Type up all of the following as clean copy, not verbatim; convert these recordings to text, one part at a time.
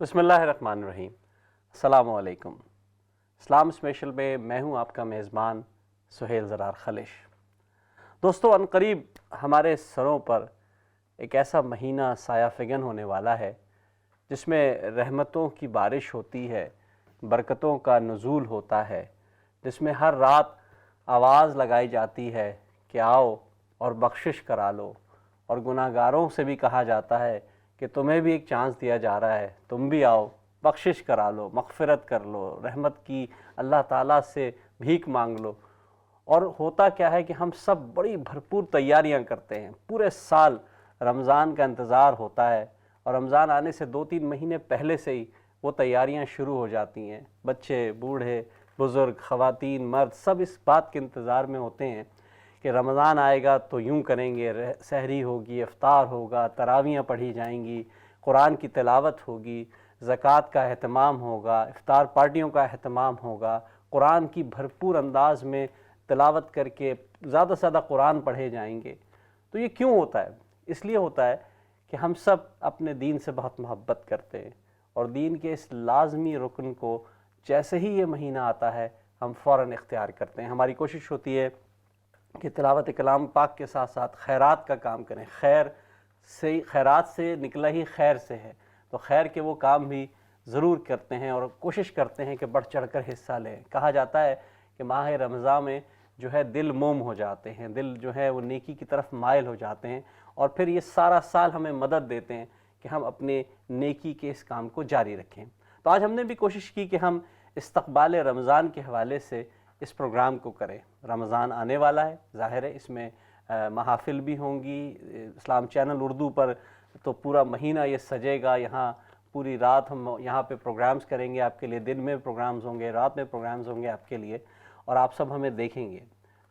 بسم اللہ الرحمن الرحیم۔ السلام علیکم۔ اسلام اسپیشل میں میں ہوں آپ کا میزبان سہیل زرار خلش۔ دوستو، عنقریب ہمارے سروں پر ایک ایسا مہینہ سایہ فگن ہونے والا ہے جس میں رحمتوں کی بارش ہوتی ہے، برکتوں کا نزول ہوتا ہے، جس میں ہر رات آواز لگائی جاتی ہے کہ آؤ اور بخشش کرا لو، اور گناہ گاروں سے بھی کہا جاتا ہے کہ تمہیں بھی ایک چانس دیا جا رہا ہے، تم بھی آؤ، بخشش کرا لو، مغفرت کر لو، رحمت کی اللہ تعالیٰ سے بھیک مانگ لو۔ اور ہوتا کیا ہے کہ ہم سب بڑی بھرپور تیاریاں کرتے ہیں، پورے سال رمضان کا انتظار ہوتا ہے، اور رمضان آنے سے 2-3 مہینے پہلے سے ہی وہ تیاریاں شروع ہو جاتی ہیں۔ بچے، بوڑھے، بزرگ، خواتین، مرد، سب اس بات کے انتظار میں ہوتے ہیں کہ رمضان آئے گا تو یوں کریں گے، سحری ہوگی، افطار ہوگا، تراویحیں پڑھی جائیں گی، قرآن کی تلاوت ہوگی، زکوٰۃ کا اہتمام ہوگا، افطار پارٹیوں کا اہتمام ہوگا، قرآن کی بھرپور انداز میں تلاوت کر کے زیادہ سے زیادہ قرآن پڑھے جائیں گے۔ تو یہ کیوں ہوتا ہے؟ اس لیے ہوتا ہے کہ ہم سب اپنے دین سے بہت محبت کرتے ہیں، اور دین کے اس لازمی رکن کو جیسے ہی یہ مہینہ آتا ہے ہم فوراً اختیار کرتے ہیں۔ ہماری کوشش ہوتی ہے کہ تلاوت کلام پاک کے ساتھ ساتھ خیرات کا کام کریں۔ خیرات سے نکلا ہی خیر سے ہے، تو خیر کے وہ کام بھی ضرور کرتے ہیں اور کوشش کرتے ہیں کہ بڑھ چڑھ کر حصہ لیں۔ کہا جاتا ہے کہ ماہ رمضان میں جو ہے دل موم ہو جاتے ہیں، دل جو ہے وہ نیکی کی طرف مائل ہو جاتے ہیں، اور پھر یہ سارا سال ہمیں مدد دیتے ہیں کہ ہم اپنے نیکی کے اس کام کو جاری رکھیں۔ تو آج ہم نے بھی کوشش کی کہ ہم استقبال رمضان کے حوالے سے اس پروگرام کو کریں۔ رمضان آنے والا ہے، ظاہر ہے اس میں محافل بھی ہوں گی۔ اسلام چینل اردو پر تو پورا مہینہ یہ سجے گا، یہاں پوری رات ہم یہاں پہ پروگرامز کریں گے آپ کے لیے، دن میں پروگرامز ہوں گے، رات میں پروگرامز ہوں گے آپ کے لیے، اور آپ سب ہمیں دیکھیں گے۔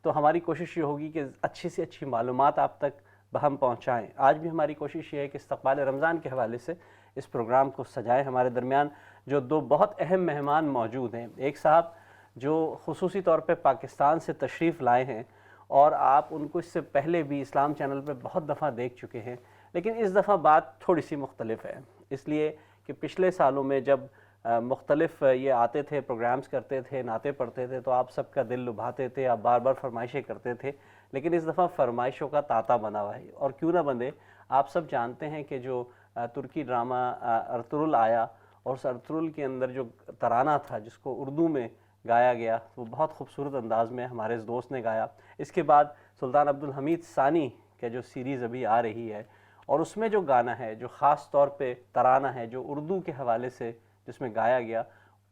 تو ہماری کوشش یہ ہوگی کہ اچھی سے اچھی معلومات آپ تک ہم پہنچائیں۔ آج بھی ہماری کوشش یہ ہے کہ استقبال رمضان کے حوالے سے اس پروگرام کو سجائیں۔ ہمارے درمیان جو دو بہت اہم مہمان موجود ہیں، ایک صاحب جو خصوصی طور پہ پاکستان سے تشریف لائے ہیں، اور آپ ان کو اس سے پہلے بھی اسلام چینل پہ بہت دفعہ دیکھ چکے ہیں، لیکن اس دفعہ بات تھوڑی سی مختلف ہے، اس لیے کہ پچھلے سالوں میں جب مختلف یہ آتے تھے، پروگرامز کرتے تھے، نعتیں پڑھتے تھے، تو آپ سب کا دل لبھاتے تھے، آپ بار بار فرمائشیں کرتے تھے، لیکن اس دفعہ فرمائشوں کا تانتا بنا ہوا ہے، اور کیوں نہ بندے۔ آپ سب جانتے ہیں کہ جو ترکی ڈرامہ ارطغرل آیا، اور اس ارطغرل کے اندر جو ترانہ تھا جس کو اردو میں گایا گیا، وہ بہت خوبصورت انداز میں ہمارے اس دوست نے گایا۔ اس کے بعد سلطان عبدالحمید ثانی کا جو سیریز ابھی آ رہی ہے، اور اس میں جو گانا ہے، جو خاص طور پہ ترانہ ہے جو اردو کے حوالے سے جس میں گایا گیا،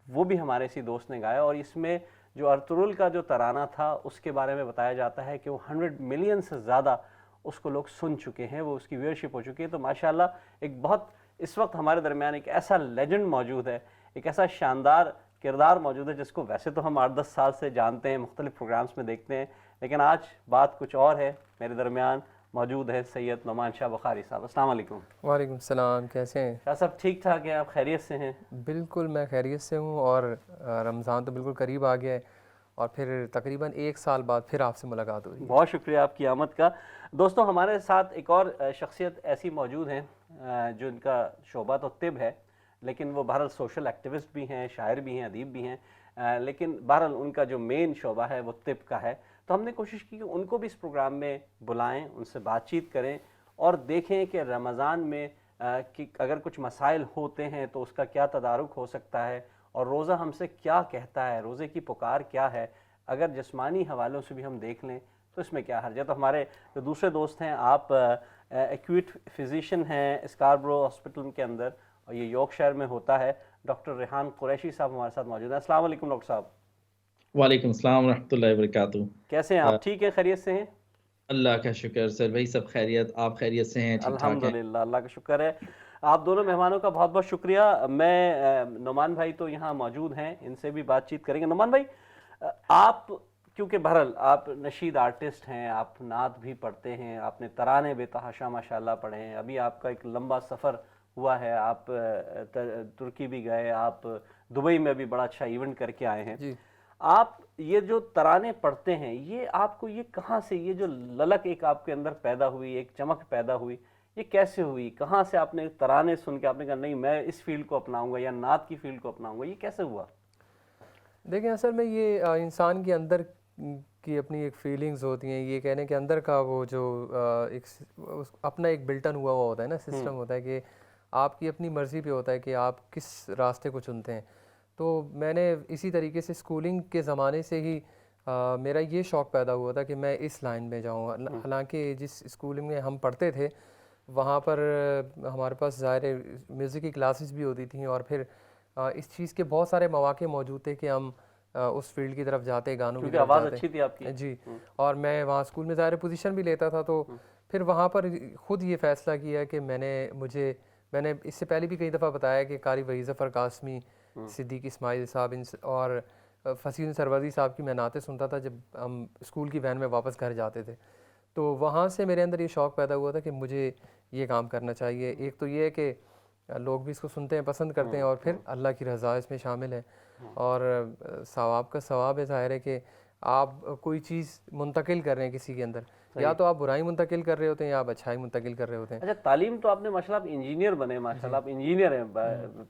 وہ بھی ہمارے اسی دوست نے گایا، اور اس میں جو ارطغرل کا جو ترانہ تھا اس کے بارے میں بتایا جاتا ہے کہ وہ 100 ملین سے زیادہ اس کو لوگ سن چکے ہیں، وہ اس کی ویورشپ ہو چکی ہے۔ تو ماشاءاللہ ایک بہت اس وقت ہمارے درمیان ایک ایسا لیجنڈ موجود ہے، ایک ایسا شاندار کردار موجود ہے جس کو ویسے تو ہم 8-10 سال سے جانتے ہیں، مختلف پروگرامز میں دیکھتے ہیں، لیکن آج بات کچھ اور ہے۔ میرے درمیان موجود ہے سید نعمان شاہ بخاری صاحب۔ السلام علیکم۔ وعلیکم السلام، کیسے ہیں؟ شاہ صاحب ٹھیک ٹھاک ہیں؟ آپ خیریت سے ہیں؟ بالکل میں خیریت سے ہوں، اور رمضان تو بالکل قریب آ گیا ہے، اور پھر تقریباً 1 سال بعد پھر آپ سے ملاقات ہو رہی ہے۔ بہت شکریہ آپ کی آمد کا۔ دوستوں، ہمارے ساتھ ایک اور شخصیت ایسی موجود ہیں جو ان کا شعبہ تو طب ہے، لیکن وہ بہرحال سوشل ایکٹیوسٹ بھی ہیں، شاعر بھی ہیں، ادیب بھی ہیں، لیکن بہرحال ان کا جو مین شعبہ ہے وہ طب کا ہے۔ تو ہم نے کوشش کی کہ ان کو بھی اس پروگرام میں بلائیں، ان سے بات چیت کریں، اور دیکھیں کہ رمضان میں کہ اگر کچھ مسائل ہوتے ہیں تو اس کا کیا تدارک ہو سکتا ہے، اور روزہ ہم سے کیا کہتا ہے، روزے کی پکار کیا ہے۔ اگر جسمانی حوالوں سے بھی ہم دیکھ لیں تو اس میں کیا حرج ہے۔ تو ہمارے جو دوسرے دوست ہیں، آپ ایکویٹ فزیشین ہیں اسکاربرو ہاسپٹل کے اندر، اور یہ یارکشائر میں ہوتا ہے، ڈاکٹر ریحان قریشی صاحب ہمارے ساتھ موجود ہیں۔ السلام علیکم ڈاکٹر صاحب۔ وعلیکم السلام ورحمۃ اللہ وبرکاتہ۔ کیسے ہیں آپ؟ ٹھیک ہیں؟ خیریت سے ہیں؟ اللہ کا شکر سر بھائی، سب خیریت، آپ خیریت سے ہیں؟ ٹھیک ٹھاک ہیں؟ الحمدللہ، اللہ کا شکر ہے۔ آپ دونوں مہمانوں کا بہت بہت شکریہ۔ میں نعمان بھائی تو یہاں موجود ہیں، ان سے بھی بات چیت کریں گے۔ نعمان بھائی، آپ کیونکہ بہرحال آپ نشید آرٹسٹ ہیں، آپ نعت بھی پڑھتے ہیں، آپ نے ترانے بے تحاشا ماشاءاللہ پڑھے ہیں، ابھی آپ کا ایک لمبا سفر ہوا ہے، آپ ترکی بھی گئے، آپ دبئی میں بھی بڑا اچھا ایونٹ کر کے آئے ہیں۔ جی، آپ یہ جو ترانے پڑھتے ہیں، یہ آپ کو یہ کہاں سے یہ جو للک ایک آپ کے اندر پیدا ہوئی، ایک چمک پیدا ہوئی، یہ کیسے ہوئی؟ کہاں سے آپ نے ترانے سن کے آپ نے کہا نہیں میں اس فیلڈ کو اپناؤں گا یا نعت کی فیلڈ کو اپناؤں گا؟ یہ کیسے ہوا؟ دیکھیں اصل میں یہ انسان کے اندر کی اپنی ایک فیلنگز ہوتی ہیں، یہ کہنے کے اندر کا وہ جو ایک اپنا ایک بلٹن ہوا ہوتا ہے نا سسٹم ہوتا ہے کہ آپ کی اپنی مرضی پہ ہوتا ہے کہ آپ کس راستے کو چنتے ہیں. تو میں نے اسی طریقے سے اسکولنگ کے زمانے سے ہی میرا یہ شوق پیدا ہوا تھا کہ میں اس لائن میں جاؤں. حالانکہ جس اسکولنگ میں ہم پڑھتے تھے وہاں پر ہمارے پاس ظاہر میوزک کی کلاسز بھی ہوتی تھیں، اور پھر اس چیز کے بہت سارے مواقع موجود تھے کہ ہم اس فیلڈ کی طرف جاتے، گانوں کی کیونکہ طرف آواز جاتے. اچھی تھی آپ کی. جی، اور میں وہاں اسکول میں ظاہر پوزیشن بھی لیتا تھا. تو پھر وہاں پر خود یہ فیصلہ کیا کہ میں نے اس سے پہلے بھی کئی دفعہ بتایا کہ قاری وحید ظفر قاسمی، صدیق اسماعیل صاحب اور فصیح سروردی صاحب کی میں نعتیں سنتا تھا جب ہم اسکول کی وین میں واپس گھر جاتے تھے. تو وہاں سے میرے اندر یہ شوق پیدا ہوا تھا کہ مجھے یہ کام کرنا چاہیے. ایک تو یہ ہے کہ لوگ بھی اس کو سنتے ہیں، پسند کرتے ہیں، اور پھر اللہ کی رضا اس میں شامل ہے، اور ثواب کا ثواب ہے. ظاہر ہے کہ آپ کوئی چیز منتقل کر رہے ہیں کسی کے اندر، یا تو آپ برائی منتقل کر رہے ہوتے ہیں یا آپ اچھائی منتقل کر رہے ہوتے ہیں. اچھا، تعلیم تو آپ نے ماشاء اللہ آپ انجینئر بنے، ماشاء اللہ آپ انجینئر ہیں،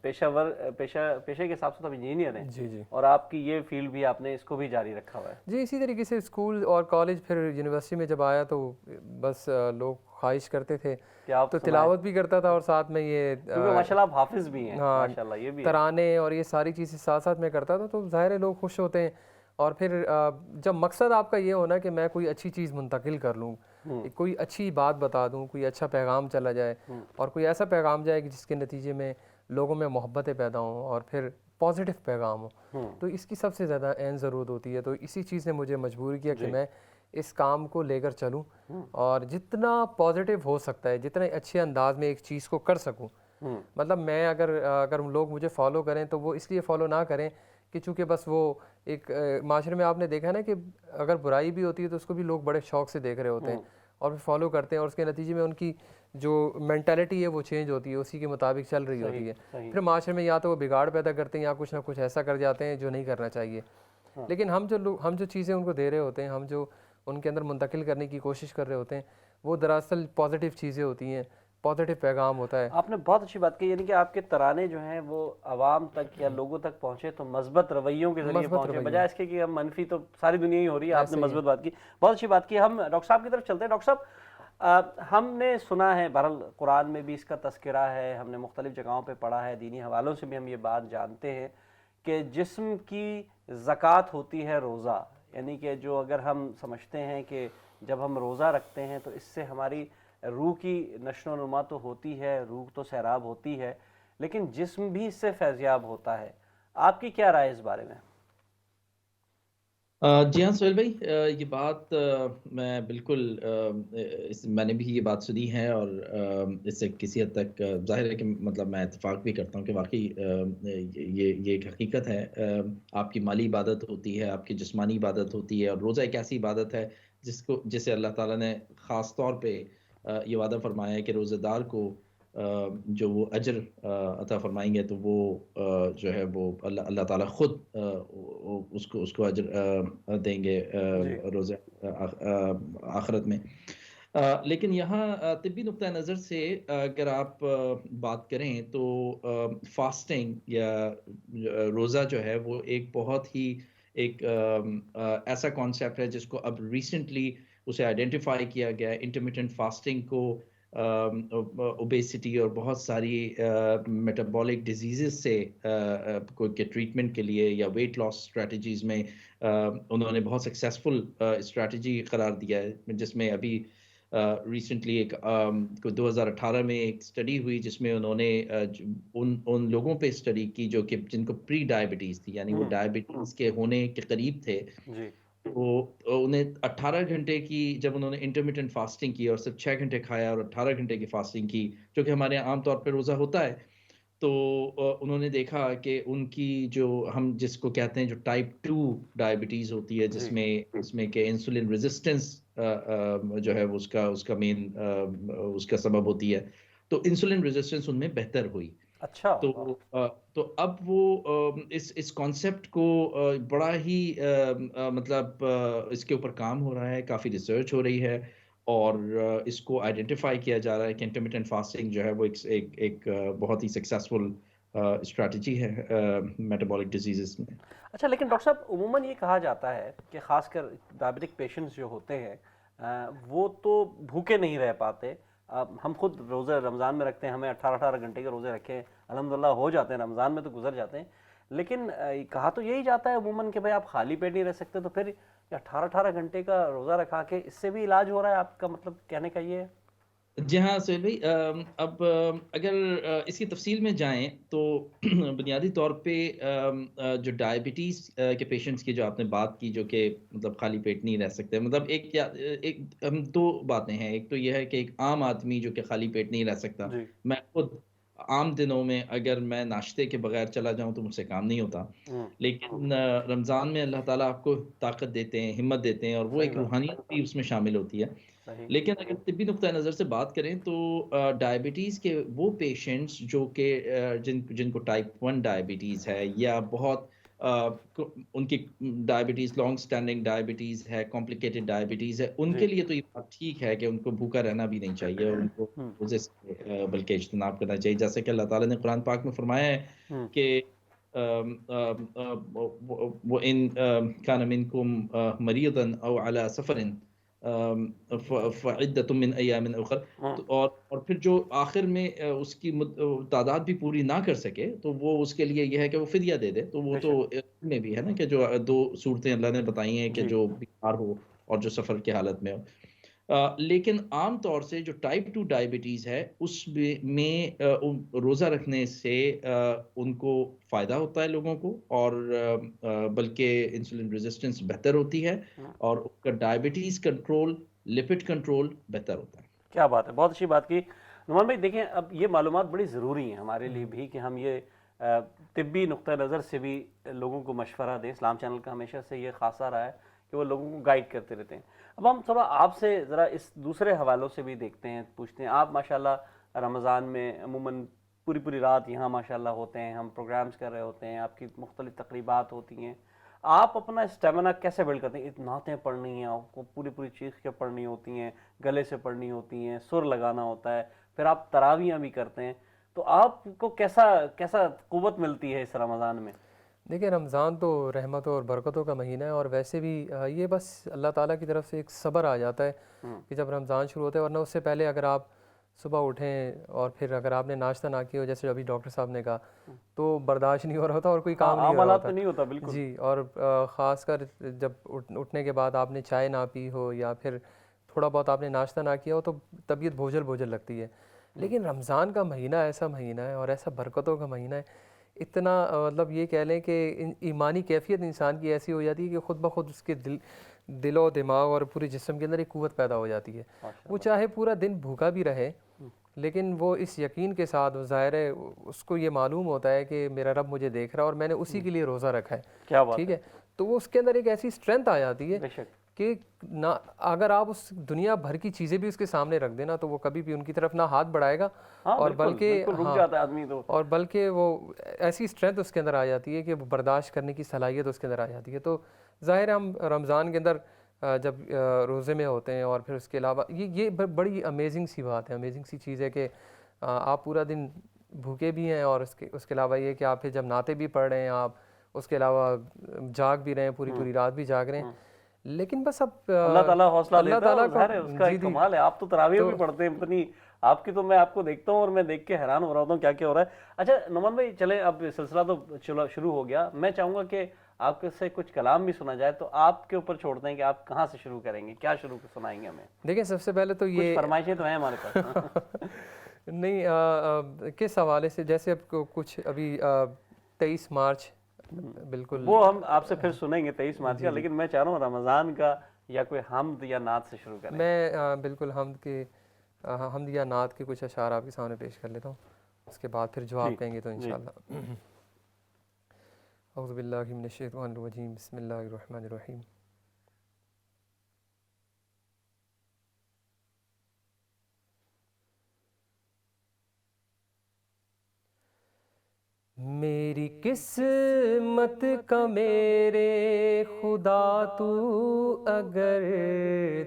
پیشے کے حساب سے تو آپ انجینئر ہیں. جی جی اور آپ کی یہ فیلڈ بھی آپ نے اس کو بھی جاری رکھا ہوا ہے. جی. اسی طریقے سے اسکول اور کالج پھر یونیورسٹی میں جب آیا تو بس لوگ خواہش کرتے تھے کہ آپ تو تلاوت بھی کرتا تھا، اور ساتھ میں یہ کیونکہ ماشاء اللہ آپ حافظ بھی ہیں، ہاں ماشاء اللہ یہ بھی ترانے اور یہ ساری چیزیں ساتھ ساتھ میں کرتا تھا. تو ظاہر ہے لوگ خوش ہوتے ہیں. اور پھر جب مقصد آپ کا یہ ہونا کہ میں کوئی اچھی چیز منتقل کر لوں، کوئی اچھی بات بتا دوں، کوئی اچھا پیغام چلا جائے، اور کوئی ایسا پیغام جائے کہ جس کے نتیجے میں لوگوں میں محبتیں پیدا ہوں اور پھر پازیٹیو پیغام ہو، تو اس کی سب سے زیادہ عین ضرورت ہوتی ہے. تو اسی چیز نے مجھے مجبور کیا کہ میں اس کام کو لے کر چلوں، اور جتنا پازیٹیو ہو سکتا ہے، جتنے اچھے انداز میں ایک چیز کو کر سکوں. مطلب میں اگر لوگ مجھے فالو کریں تو وہ اس لیے فالو نہ کریں کہ چونکہ بس وہ ایک معاشرے میں آپ نے دیکھا ہے نا کہ اگر برائی بھی ہوتی ہے تو اس کو بھی لوگ بڑے شوق سے دیکھ رہے ہوتے ہیں اور پھر فالو کرتے ہیں، اور اس کے نتیجے میں ان کی جو مینٹیلٹی ہے وہ چینج ہوتی ہے، اسی کے مطابق چل رہی ہوتی ہے. پھر معاشرے میں یا تو وہ بگاڑ پیدا کرتے ہیں یا کچھ نہ کچھ ایسا کر جاتے ہیں جو نہیں کرنا چاہیے. لیکن ہم جو چیزیں ان کو دے رہے ہوتے ہیں، ہم جو ان کے اندر منتقل کرنے کی کوشش کر رہے ہوتے ہیں، وہ دراصل پازیٹیو چیزیں ہوتی ہیں، پازیٹیو پیغام ہوتا ہے. آپ نے بہت اچھی بات کی، یعنی کہ آپ کے ترانے جو ہیں وہ عوام تک یا لوگوں تک پہنچے تو مثبت رویوں کے ذریعے پہنچے، بجائے اس کے کہ ہم منفی، تو ساری دنیا ہی ہو رہی ہے. آپ نے مثبت بات کی، بہت اچھی بات کی. ہم ڈاکٹر صاحب کی طرف چلتے ہیں. ڈاکٹر صاحب، ہم نے سنا ہے، بہرحال قرآن میں بھی اس کا تذکرہ ہے، ہم نے مختلف جگہوں پہ پڑھا ہے، دینی حوالوں سے بھی ہم یہ بات جانتے ہیں کہ جسم کی زکوٰۃ ہوتی ہے روزہ. یعنی کہ جو اگر ہم سمجھتے ہیں کہ جب ہم روزہ رکھتے ہیں تو اس سے ہماری روح کی نشو و نما تو ہوتی ہے، روح تو سیراب ہوتی ہے، لیکن جسم بھی اس سے فیضیاب ہوتا ہے. آپ کی کیا رائے اس بارے میں؟ جی ہاں سہیل بھائی، یہ بات میں بالکل میں نے بھی یہ بات سنی ہے، اور اس سے کسی حد تک ظاہر ہے کہ مطلب میں اتفاق بھی کرتا ہوں کہ واقعی یہ ایک حقیقت ہے. آپ کی مالی عبادت ہوتی ہے، آپ کی جسمانی عبادت ہوتی ہے، اور روزہ ایک ایسی عبادت ہے جسے اللہ تعالیٰ نے خاص طور پہ یہ وعدہ فرمایا ہے کہ روزہ دار کو جو وہ اجر عطا فرمائیں گے تو وہ جو ہے وہ اللہ تعالیٰ خود اس کو اجر دیں گے روز آخرت میں. لیکن یہاں طبی نقطہ نظر سے اگر آپ بات کریں تو فاسٹنگ یا روزہ جو ہے وہ ایک بہت ہی ایک ایسا کانسیپٹ ہے جس کو اب ریسنٹلی اسے آئیڈینٹیفائی کیا گیا ہے. انٹرمیٹنٹ فاسٹنگ کو اوبیسٹی اور بہت ساری میٹابولک ڈیزیزز سے کے ٹریٹمنٹ کے لیے یا ویٹ لاس اسٹریٹجیز میں انہوں نے بہت سکسیسفل اسٹریٹجی قرار دیا ہے، جس میں ابھی ریسنٹلی ایک 2018 میں ایک اسٹڈی ہوئی جس میں انہوں نے ان لوگوں پہ اسٹڈی کی جو کہ جن کو پری ڈائبٹیز تھی، یعنی وہ ڈائبٹیز کے ہونے کے قریب تھے. وہ انہیں 18 گھنٹے کی جب انہوں نے انٹرمیٹنٹ فاسٹنگ کی اور صرف 6 گھنٹے کھایا اور 18 گھنٹے کی فاسٹنگ کی جو کہ ہمارے عام طور پہ روزہ ہوتا ہے، تو انہوں نے دیکھا کہ ان کی جو ہم جس کو کہتے ہیں جو ٹائپ 2 ڈائبٹیز ہوتی ہے جس میں کہ انسولین ریزسٹنس جو ہے اس کا مین اس کا سبب ہوتی ہے، تو انسولین ریزسٹنس ان میں بہتر ہوئی. اچھا. تو اب وہ اس کانسیپٹ کو بڑا ہی مطلب اس کے اوپر کام ہو رہا ہے، کافی ریسرچ ہو رہی ہے، اور اس کو آئیڈینٹیفائی کیا جا رہا ہے کہ انٹرمیٹنٹ فاسٹنگ جو ہے وہ ایک بہت ہی سکسیسفل اسٹریٹجی ہے میٹابولک ڈیزیزز میں۔ اچھا، لیکن ڈاکٹر صاحب عموماً یہ کہا جاتا ہے کہ خاص کر ڈائبٹک پیشنٹس جو ہوتے ہیں وہ تو بھوکے نہیں رہ پاتے۔ ہم خود روزے رمضان میں رکھتے ہیں، ہمیں 18 گھنٹے کے روزے رکھے الحمدللہ ہو جاتے ہیں، رمضان میں تو گزر جاتے ہیں، لیکن کہا تو یہی جاتا ہے عموماً کہ بھائی آپ خالی پیٹ نہیں رہ سکتے، تو پھر 18 گھنٹے کا روزہ رکھا کے اس سے بھی علاج ہو رہا ہے، آپ کا مطلب کہنے کا یہ ہے؟ جی ہاں سہیل بھائی، اب اگر اس کی تفصیل میں جائیں تو بنیادی طور پہ جو ڈائبٹیز کے پیشنٹس کی جو آپ نے بات کی، جو کہ مطلب خالی پیٹ نہیں رہ سکتے، مطلب ایک دو باتیں ہیں۔ ایک تو یہ ہے کہ ایک عام آدمی جو کہ خالی پیٹ نہیں رہ سکتا، جی۔ میں خود عام دنوں میں اگر میں ناشتے کے بغیر چلا جاؤں تو مجھ سے کام نہیں ہوتا، لیکن رمضان میں اللہ تعالیٰ آپ کو طاقت دیتے ہیں، ہمت دیتے ہیں، اور وہ صحیح ایک بات، روحانیت بھی اس میں شامل ہوتی ہے۔ صحیح۔ لیکن اگر طبی نقطۂ نظر سے بات کریں تو ڈائبٹیز کے وہ پیشنٹس جو کہ جن کو ٹائپ 1 ڈائبٹیز ہے، یا بہت ان کی ڈائبٹیز لانگ سٹینڈنگ ڈائبٹیز ہے، کمپلیکیٹڈ ڈائبٹیز ہے، ان جی۔ کے لیے تو یہ بات ٹھیک ہے کہ ان کو بھوکا رہنا بھی نہیں چاہیے، اور ان کو روزے سے بلکہ اجتناب کرنا چاہیے، جیسے کہ اللہ تعالیٰ نے قرآن پاک میں فرمایا ہے کہ وَإِن كَانَ مِنكُم مَرِيضًا أَوْ عَلَى سَفَرٍ فعدۃ من ایام اخر، اور پھر جو آخر میں اس کی تعداد بھی پوری نہ کر سکے تو وہ اس کے لیے یہ ہے کہ وہ فدیہ دے دے، تو وہ تو میں بھی ہے نا کہ جو دو صورتیں اللہ نے بتائی ہیں کہ جو بیمار ہو اور جو سفر کی حالت میں ہو۔ لیکن عام طور سے جو ٹائپ 2 ڈائبٹیز ہے اس میں روزہ رکھنے سے ان کو فائدہ ہوتا ہے لوگوں کو، اور بلکہ انسولین ریزسٹنس بہتر ہوتی ہے، اور ان کا ڈائبٹیز کنٹرول، لپڈ کنٹرول بہتر ہوتا ہے۔ کیا بات ہے، بہت اچھی بات کی نعمان بھائی۔ دیکھیں اب یہ معلومات بڑی ضروری ہیں ہمارے لیے بھی کہ ہم یہ طبی نقطہ نظر سے بھی لوگوں کو مشورہ دیں۔ اسلام چینل کا ہمیشہ سے یہ خاصہ رہا ہے کہ وہ لوگوں کو گائیڈ کرتے رہتے ہیں۔ اب ہم تھوڑا آپ سے ذرا اس دوسرے حوالوں سے بھی دیکھتے ہیں، پوچھتے ہیں۔ آپ ماشاءاللہ رمضان میں عموماً پوری رات یہاں ماشاءاللہ ہوتے ہیں، ہم پروگرامز کر رہے ہوتے ہیں، آپ کی مختلف تقریبات ہوتی ہیں، آپ اپنا اسٹیمنا کیسے بلڈ کرتے ہیں؟ نعتیں پڑھنی ہیں آپ کو، پوری چیخ کے پڑھنی ہوتی ہیں، گلے سے پڑھنی ہوتی ہیں، سر لگانا ہوتا ہے، پھر آپ تراویحیں بھی کرتے ہیں، تو آپ کو کیسا قوت ملتی ہے اس رمضان میں؟ دیکھیں رمضان تو رحمتوں اور برکتوں کا مہینہ ہے، اور ویسے بھی یہ بس اللہ تعالیٰ کی طرف سے ایک صبر آ جاتا ہے کہ جب رمضان شروع ہوتا ہے، ورنہ اس سے پہلے اگر آپ صبح اٹھیں اور پھر اگر آپ نے ناشتہ نہ کیا ہو، جیسے ابھی ڈاکٹر صاحب نے کہا، تو برداشت نہیں ہو رہا ہوتا اور کوئی کام نہیں ہو رہا عملات ہوتا۔ پہ نہیں ہوتا بالکل۔ جی، اور خاص کر جب اٹھنے کے بعد آپ نے چائے نہ پی ہو یا پھر تھوڑا بہت آپ نے ناشتہ نہ کیا ہو تو طبیعت بوجھل لگتی ہے۔ لیکن رمضان کا مہینہ ایسا مہینہ ہے اور ایسا برکتوں کا مہینہ ہے، اتنا مطلب یہ کہہ لیں کہ ایمانی کیفیت انسان کی ایسی ہو جاتی ہے کہ خود بخود اس کے دل و دماغ اور پورے جسم کے اندر ایک قوت پیدا ہو جاتی ہے۔ وہ چاہے پورا دن بھوکا بھی رہے، لیکن وہ اس یقین کے ساتھ، ظاہر ہے اس کو یہ معلوم ہوتا ہے کہ میرا رب مجھے دیکھ رہا ہے اور میں نے اسی کے لیے روزہ رکھا ہے، کیا بات ٹھیک ہے، تو وہ اس کے اندر ایک ایسی اسٹرینتھ آ جاتی ہے بے شک۔ کہ نہ اگر آپ اس دنیا بھر کی چیزیں بھی اس کے سامنے رکھ دینا تو وہ کبھی بھی ان کی طرف نہ ہاتھ بڑھائے گا، اور بلکہ رک جاتا ہے آدمی تو۔ اور بلکہ وہ ایسی اسٹرینتھ اس کے اندر آ جاتی ہے کہ وہ برداشت کرنے کی صلاحیت اس کے اندر آ جاتی ہے۔ تو ظاہر ہم رمضان کے اندر جب روزے میں ہوتے ہیں، اور پھر اس کے علاوہ یہ بڑی امیزنگ سی بات ہے، امیزنگ سی چیز ہے کہ آپ پورا دن بھوکے بھی ہیں، اور اس کے علاوہ یہ کہ آپ پھر جب نعتیں بھی پڑھ رہے ہیں، آپ اس کے علاوہ جاگ بھی رہے ہیں، پوری رات بھی جاگ رہے ہیں، لیکن بس اب اللہ تعالیٰ حوصلہ اللہ دیتا ہے، تعالیٰ اور ظاہر ہے اس کا ایک کمال ہے۔ آپ تو تراویح بھی پڑھتے ہیں اتنی، آپ کی تو میں آپ کو دیکھتا ہوں اور میں دیکھ کے حیران ہو رہا ہوں کیا ہو رہا ہے۔ اچھا نعمان بھائی، چلیں اب سلسلہ تو شروع ہو گیا، میں چاہوں گا کہ آپ سے کچھ کلام بھی سنا جائے، تو آپ کے اوپر چھوڑتے ہیں کہ آپ کہاں سے شروع کریں گے، کیا شروع سنائیں گے ہمیں؟ دیکھیں سب سے پہلے تو یہ کچھ فرمائشیں تو ہیں ہمارے پاس۔ نہیں، کس حوالے سے؟ جیسے اب کچھ ابھی 23 مارچ بالکل وہ ہم آپ سے پھر سنیں گے 23 مارچ کا، لیکن میں چاہ رہا ہوں رمضان کا یا کوئی حمد یا نعت سے شروع کریں۔ میں بالکل حمد یا نعت کے کچھ اشعار آپ کے سامنے پیش کر لیتا ہوں، اس کے بعد پھر جو آپ کہیں گے تو انشاءاللہ۔ اعوذ باللہ من الشیطان الرجیم، بسم اللہ الرحمن الرحیم۔ میری میری قسمت کا میرے خدا تو اگر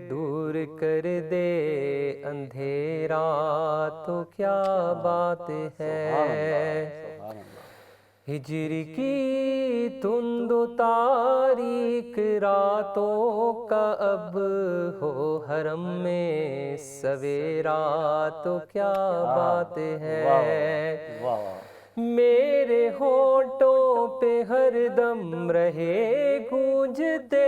دور کر دے اندھیرا تو کیا بات ہے، ہجر کی تند و تاریک راتوں کا اب ہو حرم میں سویرا تو کیا بات ہے، میرے ہونٹوں پہ ہر دم رہے گونجتے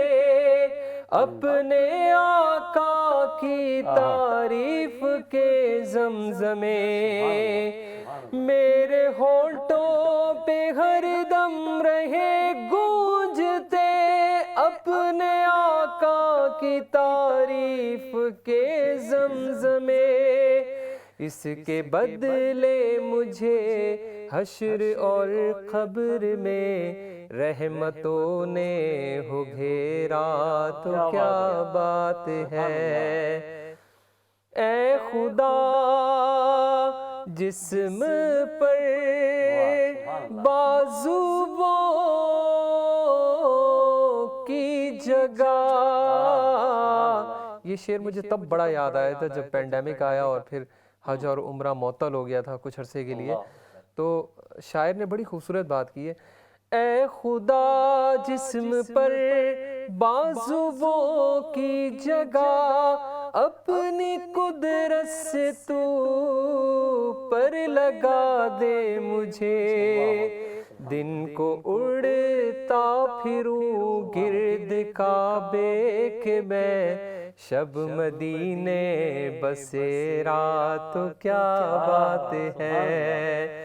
اپنے آقا کی تعریف کے زمزمے، میرے ہونٹوں پہ ہر دم رہے گونجتے اپنے آقا کی تعریف کے زمزمے، اس کے بدلے مجھے حشر اور قبر میں رحمتوں نے ہو گھیرا تو کیا بات ہے، اے خدا جسم پر بازوؤں کی جگہ، یہ شعر مجھے تب بڑا یاد آیا تھا جب پینڈیمک آیا اور پھر حج اور عمرہ معطل ہو گیا تھا کچھ عرصے کے لیے، تو شاعر نے بڑی خوبصورت بات کی ہے، اے خدا جسم پر بازوؤں کی جگہ اپنی قدرت سے تو پر لگا دے مجھے، دن کو اڑتا پھروں گرد کعبے کے میں شب مدینے بسیرا تو کیا بات ہے،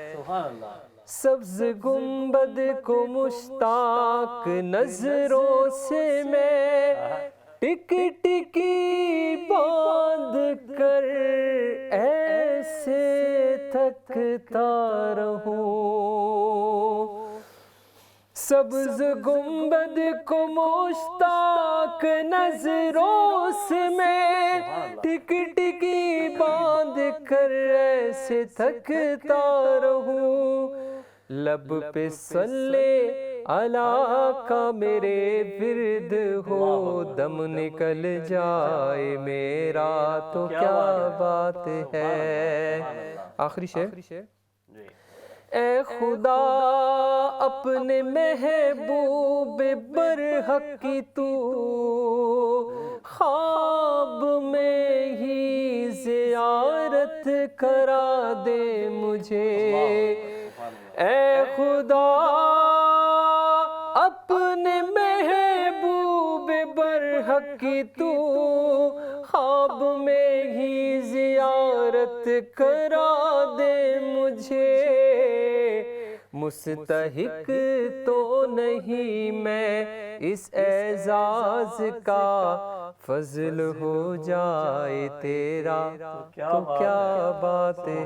سبز گنبد کو مشتاق نظروں سے میں ٹک ٹکی باندھ کر ایسے تھکتا رہوں، سبز گنبد کو مشتاق نظروں سے میں ٹک ٹکی باندھ کر ایسے تھکتا رہوں، لب پہ صلی اللہ کا میرے ورد ہو دم نکل جائے میرا تو کیا بات ہے، آخری شعر، اے خدا اپنے محبوب برحق کی تو خواب میں ہی زیارت کرا دے مجھے، اے خدا اپنے محبوب برحق کی تو خواب میں ہی زیارت کرا دے مجھے، مستحق تو نہیں میں اس اعزاز کا فضل ہو جائے تیرا تو کیا بات ہے،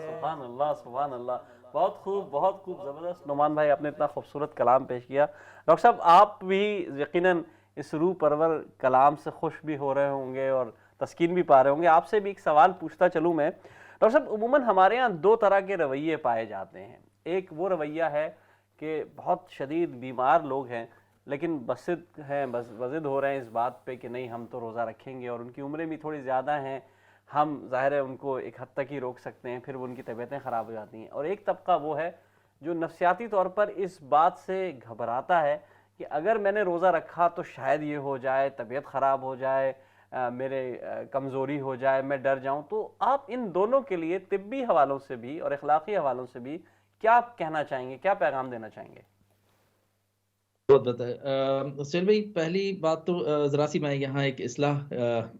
سبحان اللہ سبحان اللہ، بہت خوب زبردست نعمان بھائی، آپ نے اتنا خوبصورت کلام پیش کیا۔ ڈاکٹر صاحب آپ بھی یقیناً اس روح پرور کلام سے خوش بھی ہو رہے ہوں گے اور تسکین بھی پا رہے ہوں گے، آپ سے بھی ایک سوال پوچھتا چلوں میں۔ ڈاکٹر صاحب عموماً ہمارے ہاں دو طرح کے رویے پائے جاتے ہیں، ایک وہ رویہ ہے کہ بہت شدید بیمار لوگ ہیں لیکن بضد ہو رہے ہیں اس بات پہ کہ نہیں ہم تو روزہ رکھیں گے، اور ان کی عمریں بھی تھوڑی زیادہ ہیں، ہم ظاہر ہے ان کو ایک حد تک ہی روک سکتے ہیں، پھر وہ ان کی طبیعتیں خراب ہو جاتی ہیں، اور ایک طبقہ وہ ہے جو نفسیاتی طور پر اس بات سے گھبراتا ہے کہ اگر میں نے روزہ رکھا تو شاید یہ ہو جائے، طبیعت خراب ہو جائے، میرے کمزوری ہو جائے، میں ڈر جاؤں۔ تو آپ ان دونوں کے لیے طبی حوالوں سے بھی اور اخلاقی حوالوں سے بھی کیا کہنا چاہیں گے، کیا پیغام دینا چاہیں گے؟ بہت بہتر سہیل بھائی، پہلی بات تو ذرا سی میں یہاں ایک اصلاح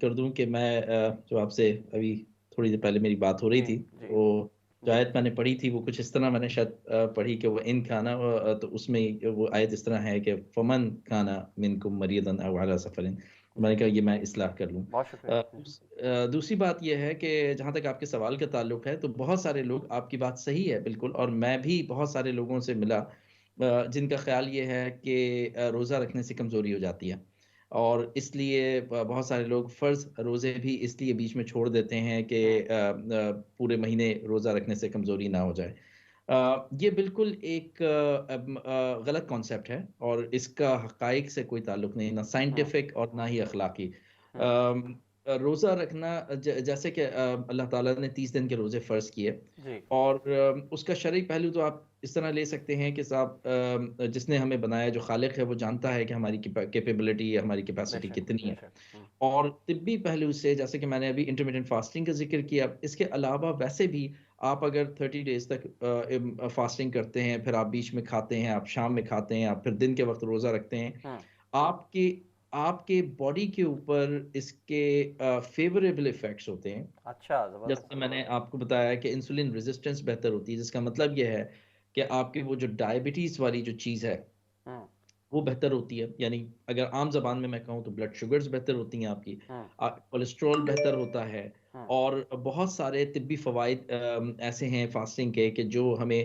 کر دوں کہ میں جو آپ سے ابھی تھوڑی دیر پہلے میری بات ہو رہی تھی، وہ جو آیت میں نے پڑھی تھی وہ کچھ اس طرح میں نے شاید پڑھی کہ وہ ان کھانا، تو اس میں وہ آیت اس طرح ہے کہ فمن کھانا منکم مریضا او علی سفر، میں نے کہا یہ میں اصلاح کر لوں۔ دوسری بات یہ ہے کہ جہاں تک آپ کے سوال کا تعلق ہے تو بہت سارے لوگ، آپ کی بات صحیح ہے بالکل، اور میں بھی بہت سارے لوگوں سے ملا جن کا خیال یہ ہے کہ روزہ رکھنے سے کمزوری ہو جاتی ہے، اور اس لیے بہت سارے لوگ فرض روزے بھی اس لیے بیچ میں چھوڑ دیتے ہیں کہ پورے مہینے روزہ رکھنے سے کمزوری نہ ہو جائے۔ یہ بالکل ایک غلط کانسیپٹ ہے، اور اس کا حقائق سے کوئی تعلق نہیں، نہ سائنٹیفک اور نہ ہی اخلاقی۔ روزہ رکھنا جیسے کہ اللہ تعالیٰ نے 30 دن کے روزے فرض کیے، جی اور اس کا شرعی پہلو تو آپ اس طرح لے سکتے ہیں کہ صاحب جس نے ہمیں بنایا، جو خالق ہے، وہ جانتا ہے کہ ہماری کیپیبلٹی، ہماری بے کیپیسٹی شک کتنی بے ہے۔ شک اور طبی پہلو سے، جیسے کہ میں نے ابھی انٹرمیڈینٹ فاسٹنگ کا ذکر کیا، اس کے علاوہ ویسے بھی آپ اگر 30 ڈیز تک فاسٹنگ کرتے ہیں، پھر آپ بیچ میں کھاتے ہیں، آپ شام میں کھاتے ہیں، آپ پھر دن کے وقت روزہ رکھتے ہیں، آپ کے باڈی کے اوپر اس کے فیوریبل ایفیکٹس ہوتے ہیں۔ اچھا زبردست۔ جیسے میں نے آپ کو بتایا کہ انسولین ریزسٹنس بہتر ہوتی ہے، جس کا مطلب یہ ہے کہ آپ کے وہ جو ڈائبٹیز والی جو چیز ہے ہوں وہ بہتر ہوتی ہے، یعنی اگر عام زبان میں میں کہوں تو بلڈ شوگرز بہتر ہوتی ہیں آپ کی، ہوں کولیسٹرول بہتر ہوتا ہے، ہوں اور بہت سارے طبی فوائد ایسے ہیں فاسٹنگ کے کہ جو ہمیں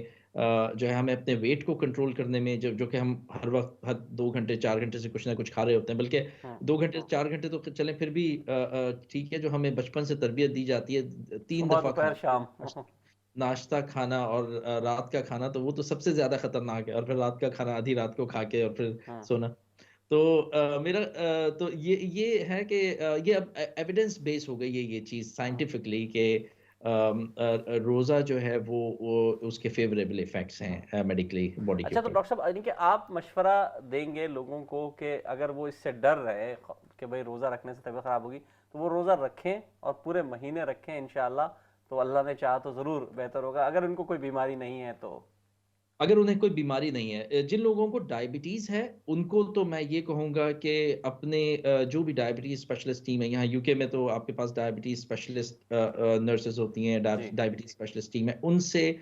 جو ہے ہمیں اپنے ویٹ کو کنٹرول کرنے میں، جو کہ ہم ہر وقت ہر 2 گھنٹے 4 گھنٹے سے کچھ نہ کچھ کھا رہے ہوتے ہیں، بلکہ ہوں 2 گھنٹے 4 گھنٹے تو چلیں پھر بھی ٹھیک ہے، جو ہمیں بچپن سے تربیت دی جاتی ہے 3 صبح دفعہ دوپہر کھانا، شام ناشتہ کھانا اور رات کا کھانا، تو وہ تو سب سے زیادہ خطرناک ہے، اور پھر رات کا کھانا آدھی رات کو کھا کے اور پھر ہوں سونا۔ تو میرا تو یہ ہے کہ یہ اب ایویڈنس بیس ہو گئی ہے یہ چیز سائنٹیفکلی کہ روزہ جو ہے وہ اس کے فیوریبل ایفیکٹس ہیں میڈیکلی باڈی کے اچھا، تو اوپر۔ ڈاکٹر صاحب یعنی کہ آپ مشورہ دیں گے لوگوں کو کہ اگر وہ اس سے ڈر رہے کہ بھئی روزہ رکھنے سے طبیعت خراب ہوگی، تو وہ روزہ رکھیں اور پورے مہینے رکھیں انشاءاللہ، تو اللہ نے چاہا تو ضرور بہتر ہوگا، اگر ان کو کوئی بیماری نہیں ہے تو؟ اگر انہیں کوئی بیماری نہیں ہے، جن لوگوں کو ڈائبٹیز ہے ان کو تو میں یہ کہوں گا کہ اپنے جو بھی ڈائبٹیز اسپیشلسٹ ٹیم ہے، یہاں یو کے میں تو آپ کے پاس ڈائبٹیز اسپیشلسٹ نرسز ہوتی ہیں، جی ڈائبٹیز اسپیشلسٹ ٹیم ہے، ان سے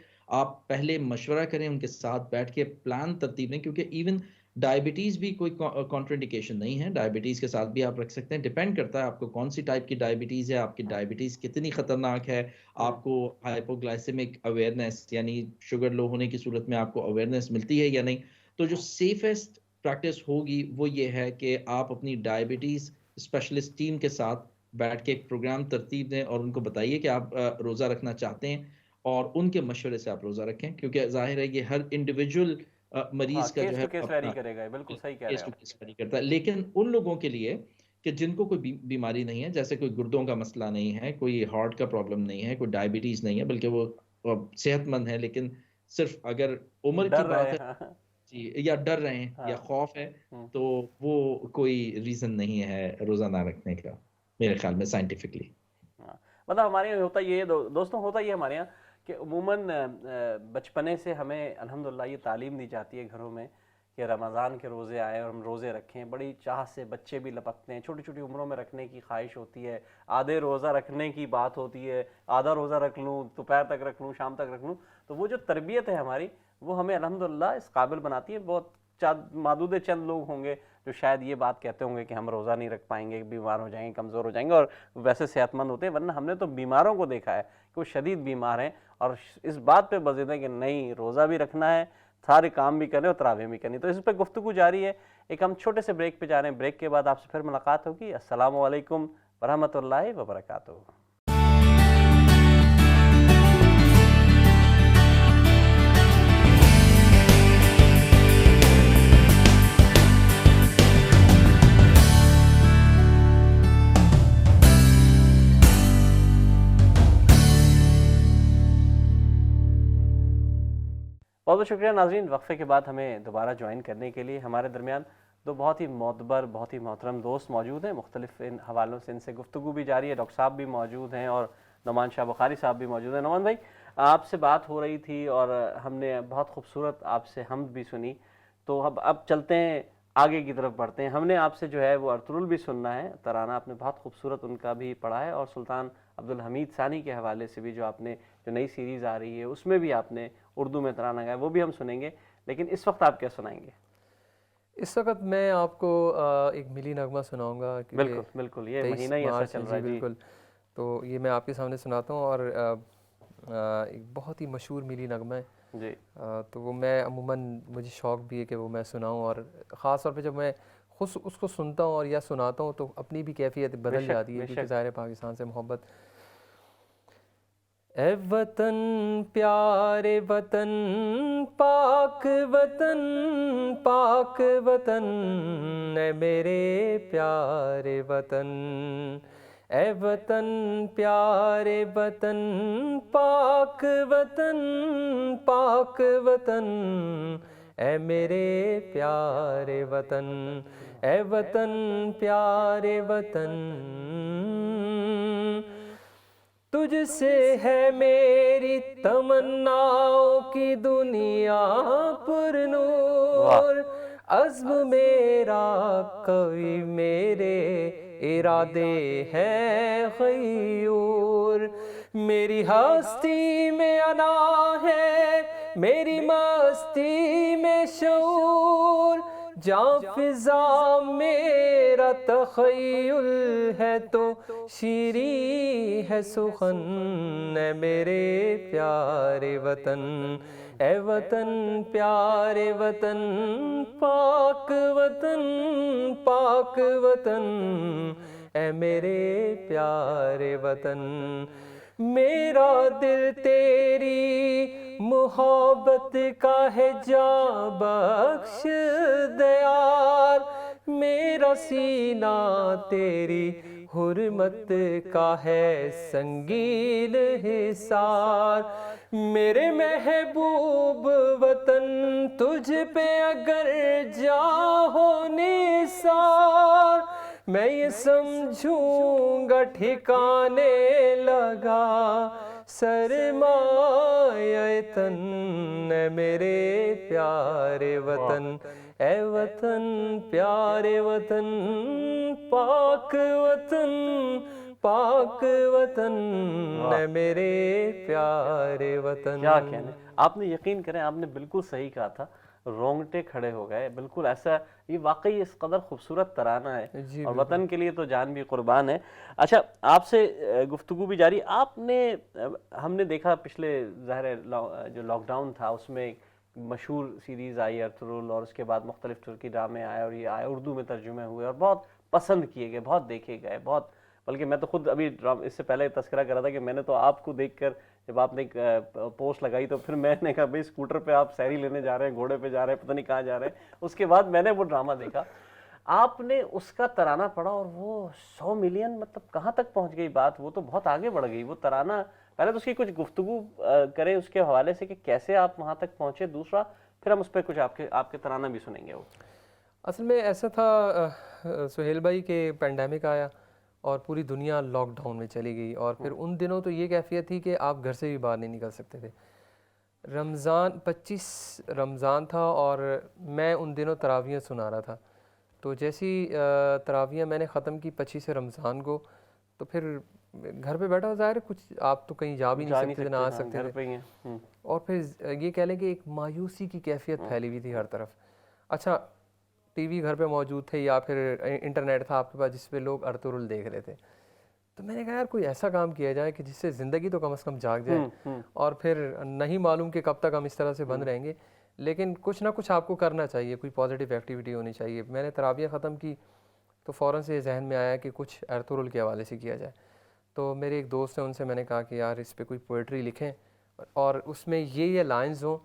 آپ پہلے مشورہ کریں، ان کے ساتھ بیٹھ کے پلان ترتیب لیں، کیونکہ ایون ڈائبٹیز بھی کوئی کانٹرنڈیکیشن نہیں ہے، ڈائبٹیز کے ساتھ بھی آپ رکھ سکتے ہیں، ڈیپینڈ کرتا ہے آپ کو کون سی ٹائپ کی ڈائبٹیز ہے، آپ کی ڈائبٹیز کتنی خطرناک ہے، آپ کو ہائپوگلائسیمک اویئرنیس یعنی شوگر لو ہونے کی صورت میں آپ کو اویئرنیس ملتی ہے یا نہیں۔ تو جو سیفسٹ پریکٹس ہوگی وہ یہ ہے کہ آپ اپنی ڈائبٹیز اسپیشلسٹ ٹیم کے ساتھ بیٹھ کے ایک پروگرام ترتیب دیں، اور ان کو بتائیے کہ آپ روزہ رکھنا چاہتے ہیں، اور ان کے مشورے سے آپ روزہ رکھیں، کیونکہ ظاہر ہے یہ ہر انڈیویجول ہاں، مریض کا کیس جو ہے ٹو کیس اپنا ویری کرے گا، بالکل صحیح کہہ رہے کیس ہیں ٹو آپ۔ کیس ویری کرتا ہے، لیکن ان لوگوں کے لیے کہ جن کو کوئی بیماری نہیں ہے، جیسے کوئی گردوں کا مسئلہ نہیں ہے، کوئی ہارٹ کا پرابلم نہیں ہے، کوئی ڈائبٹیز نہیں ہے، بلکہ وہ صحت مند ہے، لیکن صرف اگر عمر کی ڈر رہے بات ہے، ہیں جی، یا ڈر رہے ہیں ہاں یا خوف ہے، ہوں۔ تو وہ کوئی ریزن نہیں ہے روزہ نہ رکھنے کا میرے خیال میں سائنٹیفکلی۔ ہاں، مطلب ہمارے یہاں ہوتا یہ دوستوں ہوتا یہ ہمارے یہاں کہ عموماً بچپنے سے ہمیں الحمدللہ یہ تعلیم دی جاتی ہے گھروں میں کہ رمضان کے روزے آئے اور ہم روزے رکھیں، بڑی چاہ سے بچے بھی لپکتے ہیں، چھوٹی چھوٹی عمروں میں رکھنے کی خواہش ہوتی ہے، آدھے روزہ رکھنے کی بات ہوتی ہے، آدھا روزہ رکھ لوں، دوپہر تک رکھ لوں، شام تک رکھ لوں، تو وہ جو تربیت ہے ہماری وہ ہمیں الحمدللہ اس قابل بناتی ہے۔ بہت معدود چند لوگ ہوں گے جو شاید یہ بات کہتے ہوں گے کہ ہم روزہ نہیں رکھ پائیں گے، بیمار ہو جائیں گے، کمزور ہو جائیں گے، اور ویسے صحت مند ہوتے ہیں، ورنہ ہم نے تو بیماروں کو دیکھا ہے کہ وہ شدید بیمار ہیں اور اس بات پہ بضد ہے کہ نہیں روزہ بھی رکھنا ہے، سارے کام بھی کرنے اور تراویح بھی کرنی۔ تو اس پہ گفتگو جاری ہے، ایک ہم چھوٹے سے بریک پہ جا رہے ہیں، بریک کے بعد آپ سے پھر ملاقات ہوگی۔ السلام علیکم ورحمۃ اللہ وبرکاتہ۔ بہت بہت شکریہ ناظرین، وقفے کے بعد ہمیں دوبارہ جوائن کرنے کے لیے۔ ہمارے درمیان دو بہت ہی معتبر، بہت ہی محترم دوست موجود ہیں، مختلف ان حوالوں سے ان سے گفتگو بھی جاری ہے۔ ڈاکٹر صاحب بھی موجود ہیں اور نعمان شاہ بخاری صاحب بھی موجود ہیں۔ نعمان بھائی، آپ سے بات ہو رہی تھی اور ہم نے بہت خوبصورت آپ سے حمد بھی سنی، تو اب چلتے ہیں آگے کی طرف بڑھتے ہیں۔ ہم نے آپ سے جو ہے وہ ارطغرل بھی سننا ہے، ترانہ آپ نے بہت خوبصورت ان کا بھی پڑھا ہے، اور سلطان عبدالحمید ثانی کے حوالے سے بھی جو آپ نے جو نئی سیریز آ رہی ہے اس میں بھی آپ نے اردو میں ترانہ گایا، وہ بھی ہم سنیں گے، لیکن اس وقت آپ کیا سنائیں گے؟ اس وقت میں آپ کو ایک ملی نغمہ سناؤں گا، کیونکہ بالکل بالکل، یہ 23 مہینہ ہی ایسا مارچ چل ہے، رہا جی ہے۔ جی بالکل، تو یہ میں آپ کے سامنے سناتا ہوں، اور ایک بہت ہی مشہور ملی نغمہ ہے، جی تو وہ میں عموماً مجھے شوق بھی ہے کہ وہ میں سناؤں، اور خاص طور پہ جب میں خود اس کو سنتا ہوں اور یا سناتا ہوں تو اپنی بھی کیفیت بے بدل شک جاتی ہے، بے کیونکہ شک۔ ظاہر ہے پاکستان سے محبت۔ اے وطن پیارے وطن، پاک وطن پاک وطن، اے میرے پیارے وطن، اے وطن پیارے وطن، پاک وطن پاک وطن، اے میرے پیارے وطن، اے وطن پیارے وطن، تجھ سے ہے میری تمناؤں کی دنیا پر نور، عزم میرا قوی میرے ارادے ہیں غیور، میری ہستی میں انا ہے میری مستی میں شعور، جاں فضا میرا تخیل ہے تو شیریں ہے سخن، اے میرے پیارے وطن، اے وطن پیارے وطن، پاک وطن پاک وطن، اے میرے پیارے وطن، میرا دل تیری محبت کا ہے جاں بخش دیار، میرا سینہ تیری حرمت کا ہے سنگین حصار، میرے محبوب وطن تجھ پہ اگر جاں ہو نثار، میں یہ سمجھوں گا ٹھکانے لگا سرمایہ تن، اے میرے پیارے وطن، اے وطن پیارے وطن، پاک وطن پاک وطن، اے میرے پیارے وطن۔ کیا کہنے، آپ نے یقین کریں آپ نے بالکل صحیح کہا تھا، رونگٹے کھڑے ہو گئے، بالکل ایسا، یہ واقعی اس قدر خوبصورت ترانہ ہے اور وطن کے لیے تو جان بھی قربان ہے۔ اچھا آپ سے گفتگو بھی جاری، آپ نے، ہم نے دیکھا پچھلے ظاہر جو لاک ڈاؤن تھا اس میں مشہور سیریز آئی ارطغرل، اور اس کے بعد مختلف ترکی ڈرامے آئے اور یہ آئے، اردو میں ترجمے ہوئے اور بہت پسند کیے گئے، بہت دیکھے گئے، بہت، بلکہ میں تو خود ابھی اس سے پہلے تذکرہ کر رہا تھا کہ میں نے تو آپ کو دیکھ کر جب آپ نے ایک پوسٹ لگائی تو پھر میں نے کہا بھائی اسکوٹر پہ آپ سیری لینے جا رہے ہیں، گھوڑے پہ جا رہے ہیں، پتہ نہیں کہاں جا رہے ہیں، اس کے بعد میں نے وہ ڈرامہ دیکھا، آپ نے اس کا ترانہ پڑھا اور وہ 100 ملین، مطلب کہاں تک پہنچ گئی بات، وہ تو بہت آگے بڑھ گئی وہ ترانہ۔ پہلے تو اس کی کچھ گفتگو کریں اس کے حوالے سے کہ کیسے آپ وہاں تک پہنچے، دوسرا پھر ہم اس پہ کچھ آپ کے ترانہ بھی سنیں گے۔ وہ اصل میں ایسا تھا سہیل بھائی کہ پینڈیمک آیا اور پوری دنیا لاک ڈاؤن میں چلی گئی، اور پھر ان دنوں تو یہ کیفیت تھی کہ آپ گھر سے بھی باہر نہیں نکل سکتے تھے۔ رمضان 25 رمضان تھا اور میں ان دنوں تراویح سنا رہا تھا، تو جیسی تراویح میں نے ختم کی 25 رمضان کو، تو پھر گھر پہ بیٹھا، ظاہر ہے کچھ آپ تو کہیں جا بھی نہیں سکتے تھے، نہ آ سکتے تھے، اور پھر یہ کہہ لیں کہ ایک مایوسی کی کیفیت پھیلی ہوئی تھی ہر طرف۔ اچھا ٹی وی گھر پہ موجود تھے یا پھر انٹرنیٹ تھا آپ کے پاس جس پہ لوگ ارطغرل دیکھ رہے تھے، تو میں نے کہا یار کوئی ایسا کام کیا جائے کہ جس سے زندگی تو کم از کم جاگ جائے، اور پھر نہیں معلوم کہ کب تک ہم اس طرح سے بند رہیں گے، لیکن کچھ نہ کچھ آپ کو کرنا چاہیے، کوئی پازیٹیو ایکٹیویٹی ہونی چاہیے۔ میں نے تراویح ختم کی تو فوراً سے ذہن میں آیا کہ کچھ ارطغرل کے حوالے سے کیا جائے، تو میرے ایک دوست ہیں، ان سے میں نے کہا کہ یار اس پہ کوئی پوئٹری لکھیں اور اس میں یہ لائنز ہوں،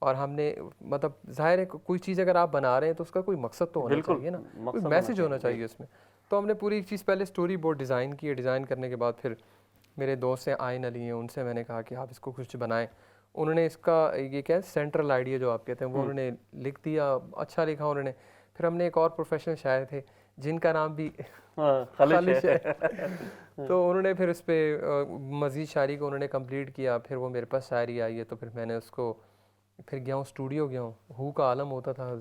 اور ہم نے مطلب ظاہر ہے کوئی چیز اگر آپ بنا رہے ہیں تو اس کا کوئی مقصد تو ہونا چاہیے نا، کوئی میسج ہونا چاہیے اس میں۔ تو ہم نے پوری چیز پہلے سٹوری بورڈ ڈیزائن کی، ڈیزائن کرنے کے بعد پھر میرے دوست ہیں آئین علی ہیں، ان سے میں نے کہا کہ آپ اس کو کچھ بنائیں، انہوں نے اس کا یہ کیا ہے سینٹرل آئیڈیا جو آپ کہتے ہیں وہ انہوں نے لکھ دیا، اچھا لکھا انہوں نے۔ پھر ہم نے ایک اور پروفیشنل شاعر تھے جن کا نام بھی خالش ہے، تو انہوں نے پھر اس پہ مزید شاعری کو انہوں نے کمپلیٹ کیا، پھر وہ میرے پاس شاعری آئی ہے، تو پھر میں نے اس کو پھر گیا ہوں اسٹوڈیو گیا ہوں، ہو کا عالم ہوتا تھا،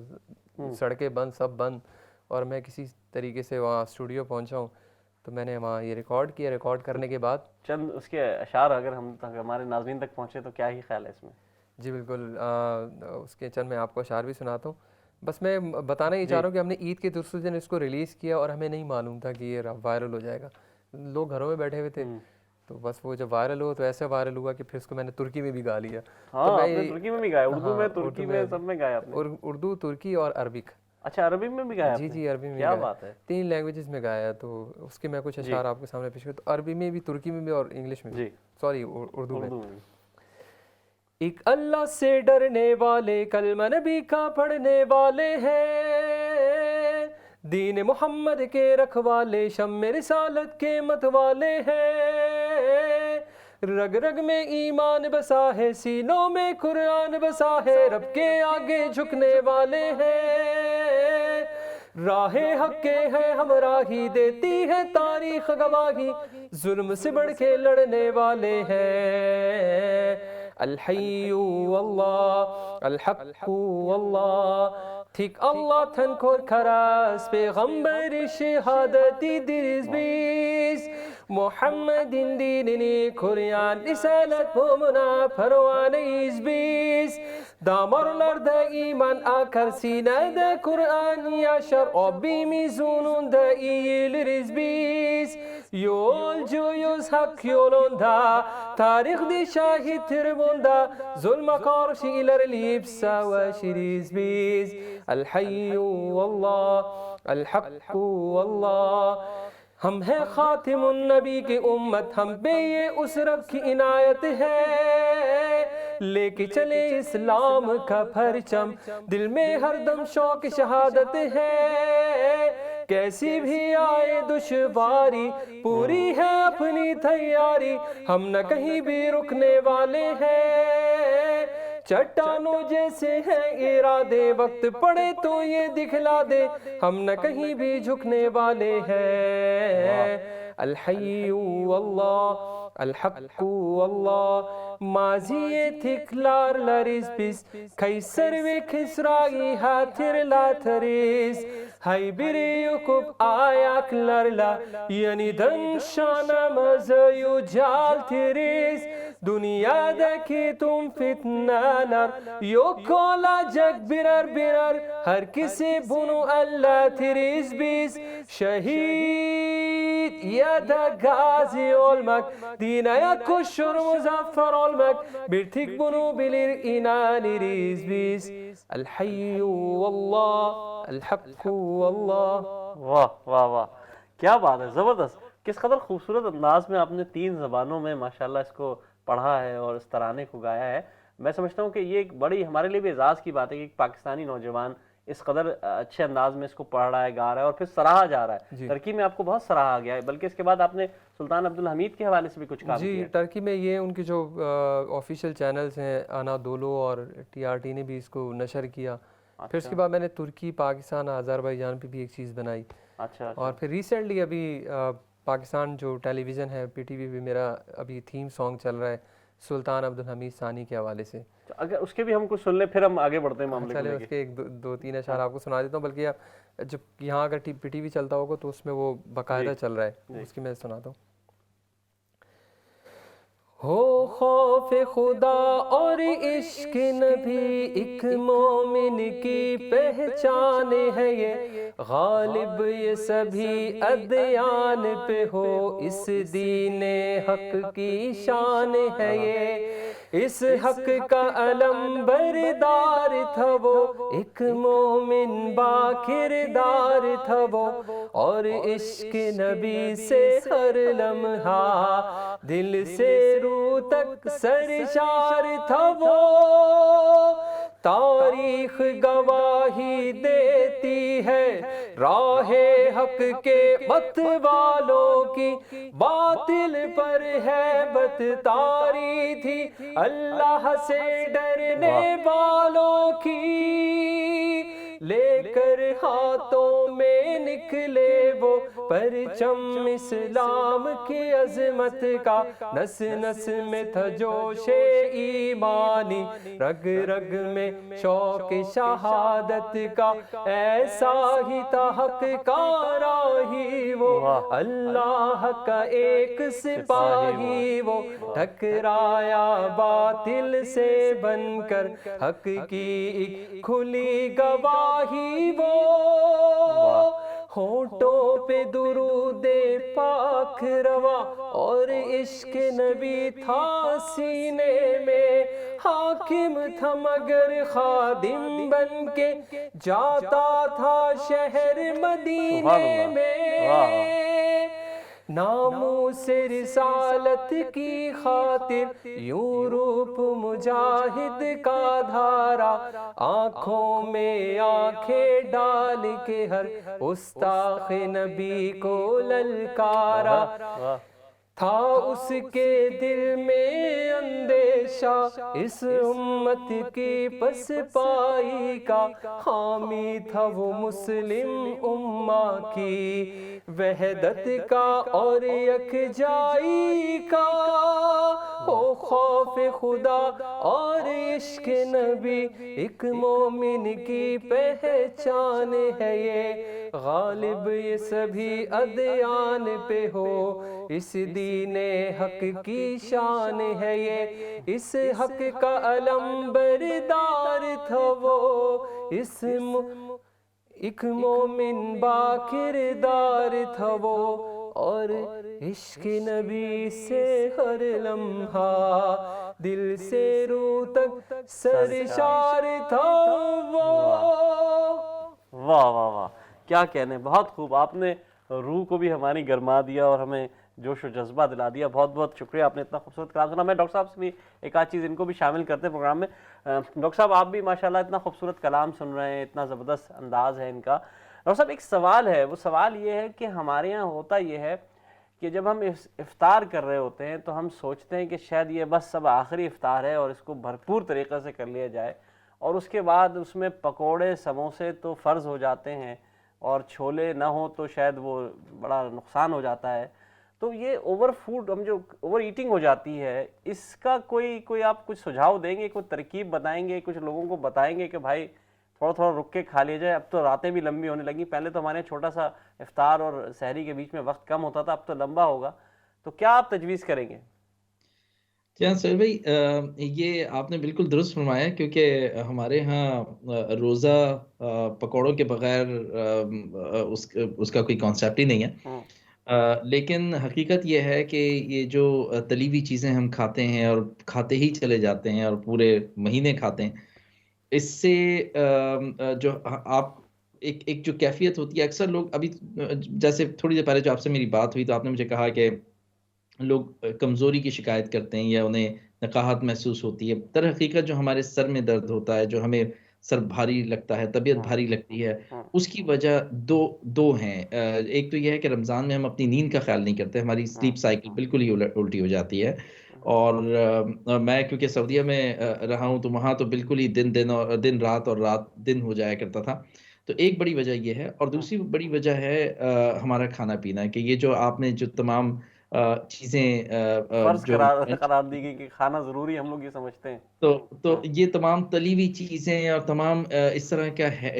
سڑکیں بند سب بند، اور میں کسی طریقے سے وہاں اسٹوڈیو پہنچا ہوں، تو میں نے وہاں یہ ریکارڈ کیا، ریکارڈ کرنے کے بعد چند اس کے اشعار اگر ہم تک ہمارے ناظرین تک پہنچے تو کیا ہی خیال ہے اس میں؟ جی بالکل، اس کے چند میں آپ کو اشعار بھی سناتا ہوں، بس میں بتانا ہی چاہ رہا ہوں کہ ہم نے عید کے دوسرے دن اس کو ریلیز کیا اور ہمیں نہیں معلوم تھا کہ یہ وائرل ہو جائے گا، لوگ گھروں میں بیٹھے ہوئے تھے، تو بس وہ جب وائرل ہوا تو ایسے وائرل ہوا کہ پھر اس کو میں نے ترکی میں بھی گا لیا۔ ہاں آپ نے ترکی میں بھی گایا، اردو میں، ترکی میں، سب میں گایا آپ نے؟ اردو، ترکی اور عربک، اچھا عربی میں بھی گایا جی جی عربی میں کیا گایا، بات ہے 3 لینگویجز میں گایا ہے، تو اس کے میں کچھ اشعار آپ کے سامنے پیش کرتا ہوں، عربی میں بھی، ترکی میں بھی اور انگلش میں بھی، جی سوری اردو میں۔ اردو میں ایک اللہ سے ڈرنے والے، کلمہ نبی کا پڑھنے والے ہیں، دین محمد کے رکھوالے، شمع رسالت کے مت والے ہیں، رگ رگ میں ایمان بسا ہے، سینوں میں قرآن بسا ہے، رب کے آگے جھکنے والے ہیں، راہ حق کے ہے ہمراہی، دیتی ہے تاریخ گواہی، ظلم سے بڑھ کے لڑنے والے ہیں، الحی واللہ الحق واللہ، ٹھیک اللہ تھن کھور کھراس، پیغمبر شہادتی دریز بیس، محمد دیننی کھریان رسالت مومنا پروان ایز بیس، دامرلر دا ایمان آکر سینہ دا قرآن یاشر آبی میزونون دا ایل ریز بیس، یول جویوز حق یولوندا، تاریخ دی شاہی تربوندا، ظلم قارشی ایلر لیبسا و شریز بیس، الحی واللہ الحق واللہ، ہم ہیں خاتم النبی کی امت، ہم پہ یہ اس رب کی عنایت ہے، لے کے چلے اسلام کا پرچم، دل میں ہر دم شوق شہادت ہے، کیسی بھی آئے دشواری، پوری ہے اپنی تیاری، ہم نہ کہیں بھی رکنے والے ہیں، چٹانوں جیسے ہیں ارادے، وقت پڑے تو یہ دکھلا دے، ہم نہ کہیں بھی جھکنے والے ہیں، الحی واللہ الحق واللہ، ماضی تکلار لریز بیس، کیسر و کسرائی ہاتر لاتریز، ہائی بری یکوب آیاک لرلا، یعنی دن شانا مزیو جال تریز، دنیا دکی تم فتنہ لر، یو کولا جگ برر برر، ہر کسی بنو اللہ تریز بیس، شہید یادا غازی علمک، دینا یا کشر مزفر علمک، برتک بنو بلیر اینانی ریز بیس، الحی واللہ الحق واللہ۔ واہ واہ واہ، کیا بات ہے، زبردست، کس قدر خوبصورت انداز میں آپ نے 3 زبانوں میں ماشاءاللہ اس کو پڑھا ہے اور اس ترانے کو گایا ہے۔ میں سمجھتا ہوں کہ یہ ایک بڑی ہمارے لیے بھی اعزاز کی بات ہے کہ ایک پاکستانی نوجوان اس قدر اچھے انداز میں اس کو پڑھ رہا ہے، گا رہا ہے اور پھر سراہا جا رہا ہے۔ ترکی میں آپ کو بہت سراہا گیا ہے، بلکہ اس کے بعد آپ نے سلطان عبدالحمید کے حوالے سے بھی کچھ کام کیا جی، ٹرکی میں یہ ان کی جو آفیشیل چینلز ہیں، آنادولو اور TRT نے بھی اس کو نشر کیا، پھر اس کے بعد میں نے ترکی، پاکستان، آذربائیجان پہ بھی ایک چیز بنائی، اور پھر ریسنٹلی ابھی پاکستان جو ٹیلی ویژن ہے PTV پہ میرا ابھی تھیم سانگ چل رہا ہے سلطان عبدالحمید ثانی کے حوالے سے، اگر اس کے بھی ہم کچھ سن لیں پھر ہم آگے بڑھتے ہیں معاملے کو چلے لے اس کے۔ کے ایک دو تین اشعار آپ کو سنا دیتا ہوں، بلکہ جب یہاں اگر PTV چلتا ہوگا تو اس میں وہ باقاعدہ چل رہا ہے، اس کی میں سناتا ہوں۔ ہو خوف خدا اور عشق نبی ایک مومن کی پہچان ہے، یہ غالب یہ سبھی ادیان پہ ہو، اس دین حق کی شان ہے یہ، اس حق کا علم بردار تھا وہ، ایک مومن با کردار تھا وہ، اور عشق نبی سے ہر لمحہ دل سے روح تک سرشار تھا وہ، تاریخ گواہی دیتی ہے راہ حق کے مت والوں کی، باطل پر ہے بت تاری تھی اللہ سے ڈرنے والوں کی، لے کر ہاتھوں میں نکلے وہ پرچم اسلام کی عظمت کا، نس نس میں تھا جوش ایمانی، رگ رگ میں شوق شہادت کا، ایسا ہی تھا حق کا راہی وہ، اللہ کا ایک سپاہی وہ، ٹکرایا باطل سے بن کر حق کی ایک کھلی گواہی وہ، ہونٹوں پہ درود پاک روا اور عشق نبی تھا سینے میں، حاکم تھا مگر خادم بن کے جاتا تھا شہر مدینے میں، ناموس رسالت کی خاطر یورپ مجاہد کا دھارا، آنکھوں میں آنکھیں ڈال کے ہر گستاخ نبی کو للکارا، تھا اس کے دل میں اندیشہ اس امت کی پس پائی کا، حامی تھا وہ مسلم امہ کی وحدت کا اور یکجائی کا، ہو خوف خدا اور عشق نبی ایک مومن کی پہچان ہے یہ، غالب یہ سبھی ادیان پہ ہو اس دین حق کی شان ہے یہ، اس حق کا علم بردار تھا وہ، ایک مومن با کردار تھا وہ، اور عشق نبی سے ہر لمحہ دل سے روح تک سرشار تھا وہ۔ واہ واہ واہ، کیا کہنے، بہت خوب، آپ نے روح کو بھی ہماری گرما دیا اور ہمیں جوش و جذبہ دلا دیا، بہت بہت شکریہ، آپ نے اتنا خوبصورت کلام سنا۔ میں ڈاکٹر صاحب سے بھی ایک آدھ چیز ان کو بھی شامل کرتے ہیں پروگرام میں۔ ڈاکٹر صاحب آپ بھی ماشاءاللہ اتنا خوبصورت کلام سن رہے ہیں، اتنا زبردست انداز ہے ان کا۔ ڈاکٹر صاحب ایک سوال ہے، وہ سوال یہ ہے کہ ہمارے یہاں ہوتا یہ ہے کہ جب ہم افطار کر رہے ہوتے ہیں تو ہم سوچتے ہیں کہ شاید یہ بس سب آخری افطار ہے اور اس کو بھرپور طریقے سے کر لیا جائے، اور اس کے بعد اس میں پکوڑے سموسے تو فرض ہو جاتے ہیں اور چھولے نہ ہوں تو شاید وہ بڑا نقصان ہو جاتا ہے۔ تو یہ اوور فوڈ، ہم جو اوور ایٹنگ ہو جاتی ہے، اس کا کوئی آپ کچھ سجھاؤ دیں گے، کوئی ترکیب بتائیں گے، کچھ لوگوں کو بتائیں گے کہ بھائی تھوڑا تھوڑا رک کے کھا لیا جائے؟ اب تو راتیں بھی لمبی ہونے لگیں، پہلے تو ہمارے چھوٹا سا افطار اور سحری کے بیچ میں وقت کم ہوتا تھا، اب تو لمبا ہوگا، تو کیا آپ تجویز کریں گے؟ جی ہاں سہیل بھائی، یہ آپ نے بالکل درست فرمایا، کیونکہ ہمارے ہاں روزہ پکوڑوں کے بغیر اس کا کوئی کانسیپٹ ہی نہیں ہے۔ لیکن حقیقت یہ ہے کہ یہ جو تلی ہوئی چیزیں ہم کھاتے ہیں اور کھاتے ہی چلے جاتے ہیں اور پورے مہینے کھاتے ہیں، اس سے جو آپ ایک جو کیفیت ہوتی ہے، اکثر لوگ ابھی جیسے تھوڑی دیر پہلے جو آپ سے میری بات ہوئی تو آپ نے مجھے کہا کہ لوگ کمزوری کی شکایت کرتے ہیں یا انہیں نقاہت محسوس ہوتی ہے۔ در حقیقت جو ہمارے سر میں درد ہوتا ہے، جو ہمیں سر بھاری لگتا ہے، طبیعت بھاری لگتی ہے، اس کی وجہ دو ہیں۔ ایک تو یہ ہے کہ رمضان میں ہم اپنی نیند کا خیال نہیں کرتے، ہماری سلیپ سائیکل بالکل ہی الٹی ہو جاتی ہے۔ اور میں کیونکہ سعودیہ میں رہا ہوں تو وہاں تو بالکل ہی دن رات اور رات دن ہو جایا کرتا تھا۔ تو ایک بڑی وجہ یہ ہے، اور دوسری بڑی وجہ ہے ہمارا کھانا پینا، کہ یہ جو آپ نے جو تمام چیزیں فرض جو قرار دی گئی کہ کھانا ضروری، ہم لوگ یہ سمجھتے ہیں۔ تو یہ تمام تلی ہوئی چیزیں اور تمام اس طرح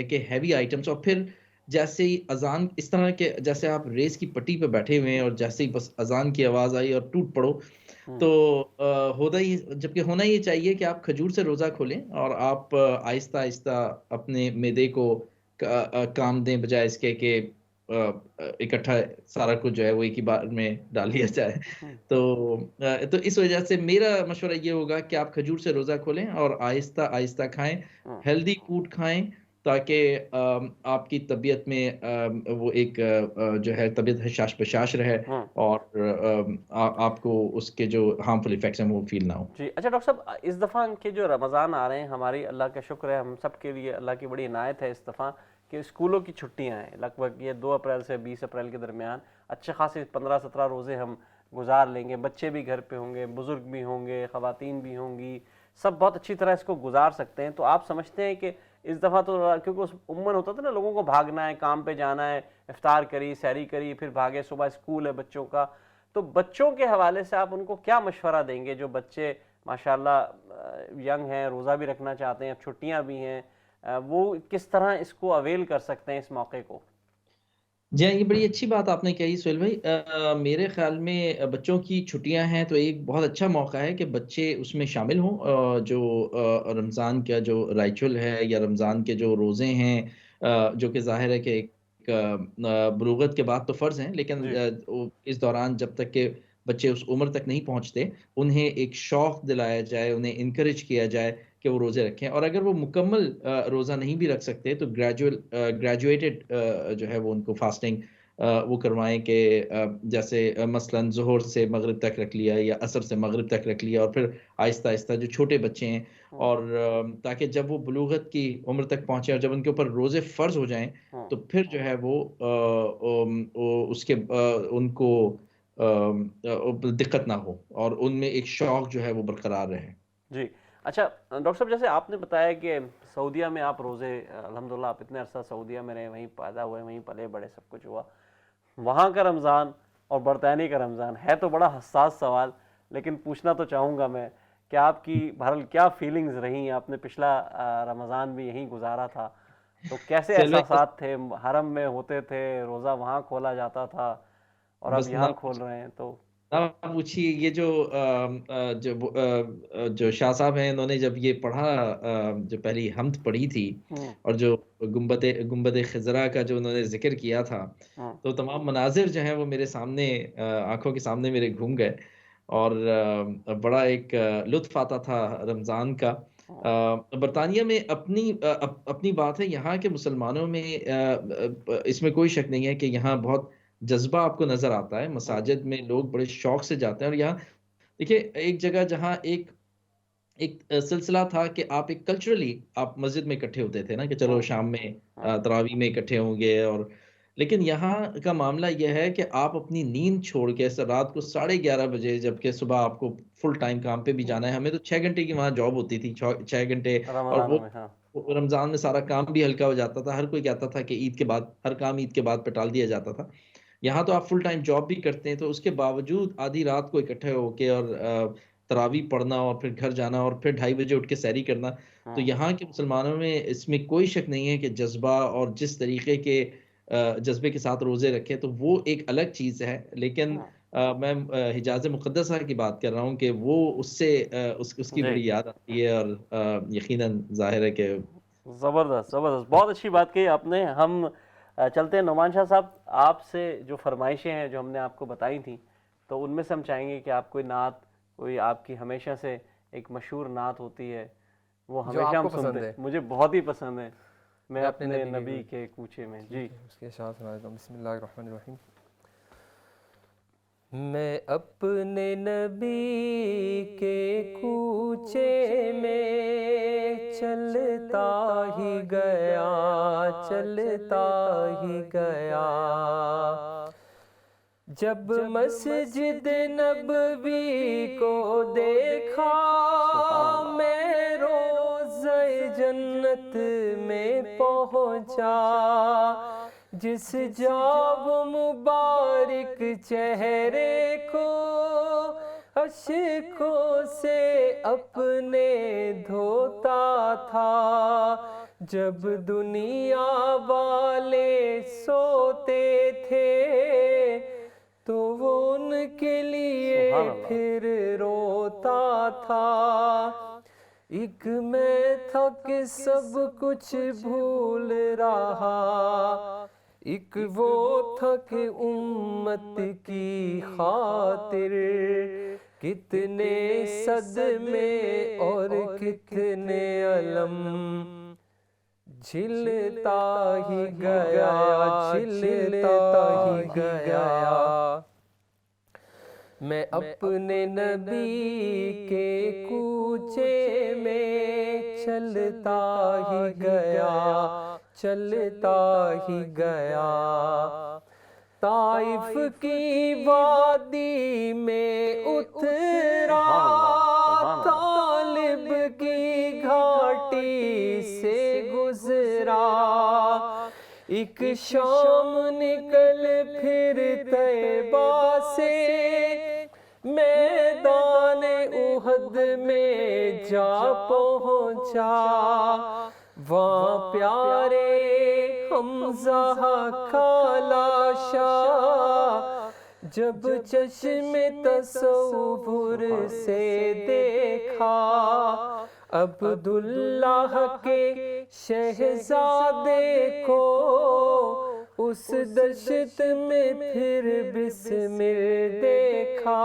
کے ہیوی آئٹمس، اور پھر جیسے ہی اذان، اس طرح کے جیسے آپ ریس کی پٹی پہ بیٹھے ہوئے ہیں اور جیسے ہی بس اذان کی آواز آئی اور ٹوٹ پڑو، تو جبکہ ہونا یہ چاہیے کہ آپ کھجور سے روزہ کھولیں اور آپ آہستہ آہستہ اپنے معدے کو کام دیں، بجائے اس کے کہ اکٹھا سارا کچھ جو ہے وہ ایک ہی بار میں ڈال لیا جائے۔ تو اس وجہ سے میرا مشورہ یہ ہوگا کہ آپ کھجور سے روزہ کھولیں اور آہستہ آہستہ کھائیں، ہیلدی فوڈ کھائیں، تاکہ آپ کی طبیعت میں وہ ایک جو ہے طبیعت حشاش بشاش رہے اور آپ کو اس کے جو ہارمفل ایفیکٹس ہیں وہ فیل نہ ہو۔ جی اچھا ڈاکٹر صاحب، اس دفعہ کے جو رمضان آ رہے ہیں، ہماری اللہ کا شکر ہے، ہم سب کے لیے اللہ کی بڑی عنایت ہے اس دفعہ کہ اسکولوں کی چھٹیاں ہیں، لگ بھگ یہ 2 اپریل سے 20 اپریل کے درمیان اچھے خاصے 15-17 روزے ہم گزار لیں گے، بچے بھی گھر پہ ہوں گے، بزرگ بھی ہوں گے، خواتین بھی ہوں گی، سب بہت اچھی طرح اس کو گزار سکتے ہیں۔ تو آپ سمجھتے ہیں کہ اس دفعہ تو کیونکہ عموماً ہوتا تھا نا، لوگوں کو بھاگنا ہے، کام پہ جانا ہے، افطار کری، سحری کری، پھر بھاگے، صبح اسکول ہے بچوں کا، تو بچوں کے حوالے سے آپ ان کو کیا مشورہ دیں گے جو بچے ماشاءاللہ ینگ ہیں، روزہ بھی رکھنا چاہتے ہیں، اب چھٹیاں بھی ہیں، وہ کس طرح اس کو اویل کر سکتے ہیں اس موقع کو؟ جی ہاں، یہ بڑی اچھی بات آپ نے کہی سہیل بھائی۔ میرے خیال میں بچوں کی چھٹیاں ہیں تو ایک بہت اچھا موقع ہے کہ بچے اس میں شامل ہوں۔ جو رمضان کا جو رائچول ہے یا رمضان کے جو روزے ہیں، جو کہ ظاہر ہے کہ ایک بلوغت کے بعد تو فرض ہیں، لیکن اس دوران جب تک کہ بچے اس عمر تک نہیں پہنچتے انہیں ایک شوق دلایا جائے، انہیں انکریج کیا جائے کہ وہ روزے رکھیں، اور اگر وہ مکمل روزہ نہیں بھی رکھ سکتے تو گریجویٹڈ جو ہے وہ ان کو فاسٹنگ وہ کروائیں کہ جیسے مثلاً ظہر سے مغرب تک رکھ لیا یا عصر سے مغرب تک رکھ لیا، اور پھر آہستہ آہستہ جو چھوٹے بچے ہیں اور تاکہ جب وہ بلوغت کی عمر تک پہنچے اور جب ان کے اوپر روزے فرض ہو جائیں تو پھر جو ہے وہ اس کے ان کو دقت نہ ہو اور ان میں ایک شوق جو ہے وہ برقرار رہے۔ جی اچھا ڈاکٹر صاحب، جیسے آپ نے بتایا کہ سعودیہ میں آپ روزے الحمدللہ آپ اتنے عرصہ سعودیہ میں رہے، وہیں پیدا ہوئے، وہیں پلے بڑے، سب کچھ ہوا، وہاں کا رمضان اور برطانیہ کا رمضان ہے تو بڑا حساس سوال، لیکن پوچھنا تو چاہوں گا میں کہ آپ کی بہرحال کیا فیلنگز رہیں؟ آپ نے پچھلا رمضان بھی یہیں گزارا تھا، تو کیسے چلو احساسات تھے؟ حرم میں ہوتے تھے، روزہ وہاں کھولا جاتا تھا اور اب بس یہاں کھول رہے ہیں، تو نہ پوچھیے، یہ جو شاہ صاحب ہیں انہوں نے جب یہ پڑھا، جو پہلی حمد پڑھی تھی اور جو گنبد خضرا کا جو انہوں نے ذکر کیا تھا، تو تمام مناظر جو ہیں وہ میرے سامنے آنکھوں کے سامنے میرے گھوم گئے، اور بڑا ایک لطف آتا تھا رمضان کا۔ برطانیہ میں اپنی بات ہے، یہاں کے مسلمانوں میں اس میں کوئی شک نہیں ہے کہ یہاں بہت جذبہ آپ کو نظر آتا ہے، مساجد میں لوگ بڑے شوق سے جاتے ہیں، اور یہاں دیکھیں ایک جگہ جہاں ایک سلسلہ تھا کہ آپ ایک کلچرلی آپ مسجد میں اکٹھے ہوتے تھے نا کہ چلو شام میں تراویح میں اکٹھے ہوں گے، اور لیکن یہاں کا معاملہ یہ ہے کہ آپ اپنی نیند چھوڑ کے رات کو 11:30 بجے، جبکہ صبح آپ کو فل ٹائم کام پہ بھی جانا ہے، ہمیں تو 6 گھنٹے کی وہاں جاب ہوتی تھی، 6 گھنٹے، اور وہ رمضانوں میں رمضان میں سارا کام بھی ہلکا ہو جاتا تھا، ہر کوئی کہتا تھا کہ عید کے بعد ہر کام عید کے بعد پہ ٹال دیا جاتا تھا۔ یہاں تو آپ فل ٹائم جاب بھی کرتے ہیں، تو اس کے باوجود آدھی رات کو اکٹھے ہو کے اور تراویح پڑھنا اور پھر گھر جانا اور پھر 2:30 بجے اٹھ کے سحری کرنا، تو یہاں کے مسلمانوں میں اس میں کوئی شک نہیں ہے کہ جذبہ اور جس طریقے کے جذبے کے ساتھ روزے رکھے تو وہ ایک الگ چیز ہے، لیکن میں حجاز مقدسہ کی بات کر رہا ہوں کہ وہ اس سے اس کی جی بڑی یاد آتی ہے، اور یقیناً ظاہر ہے کہ زبردست زبردست، بہت اچھی بات کہی آپ نے۔ ہم چلتے ہیں نعمان شاہ صاحب، آپ سے جو فرمائشیں ہیں جو ہم نے آپ کو بتائی تھیں، تو ان میں سے ہم چاہیں گے کہ آپ کوئی نعت، کوئی آپ کی ہمیشہ سے ایک مشہور نعت ہوتی ہے وہ جو ہمیشہ آپ ہم کو سنتے پسند ہیں، ہے، مجھے بہت ہی پسند ہے، میں اپنے اپنے نبی نبی کے کوچے میں۔ جی ٹھیک ہے، اس کے اشعار سنا دیتا ہوں۔ بسم اللہ الرحمن الرحیم۔ میں اپنے نبی کے کوچے میں چلتا ہی گیا، چلتا ہی گیا، جب مسجد نبوی کو دیکھا میں روضہ جنت میں پہنچا، جس جاب مبارک چہرے کو اشکوں سے اپنے دھوتا تھا، جب دنیا والے سوتے تھے تو وہ ان کے لیے پھر روتا تھا، ایک میں تھا کہ سب کچھ بھول رہا، ایک وہ تھا کہ امت کی خاطر کتنے صدمے اور کتنے علم جھلتا ہی گیا، جھلتا ہی گیا، میں اپنے نبی کے کوچے میں چلتا ہی گیا، چلتا ہی گیا، طائف کی وادی میں اترا، طالب کی گھاٹی سے گزرا، ایک شام نکل پھر طیبہ سے میدان احد میں جا پہنچا، وہاں پیارے حمزہ کا لاشا جب چشم تصور سے دیکھا، عبداللہ کے شہزادے کو اس دشت میں پھر بسمل دیکھا،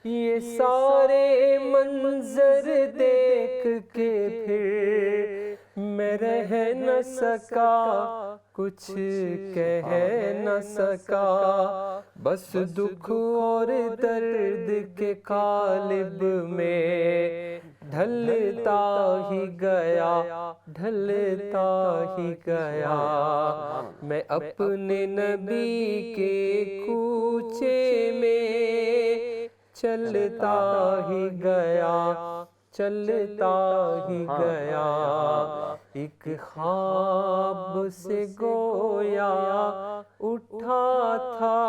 یہ سارے منظر دیکھ کے پھر میں رہ نہ سکا، کچھ کہہ نہ سکا، بس دکھ اور درد کے قالب میں ڈھلتا ہی گیا، ڈھلتا ہی گیا، میں اپنے نبی کے کوچے میں چلتا ہی گیا، چلتا ہی گیا، ایک خواب سے گویا اٹھا تھا،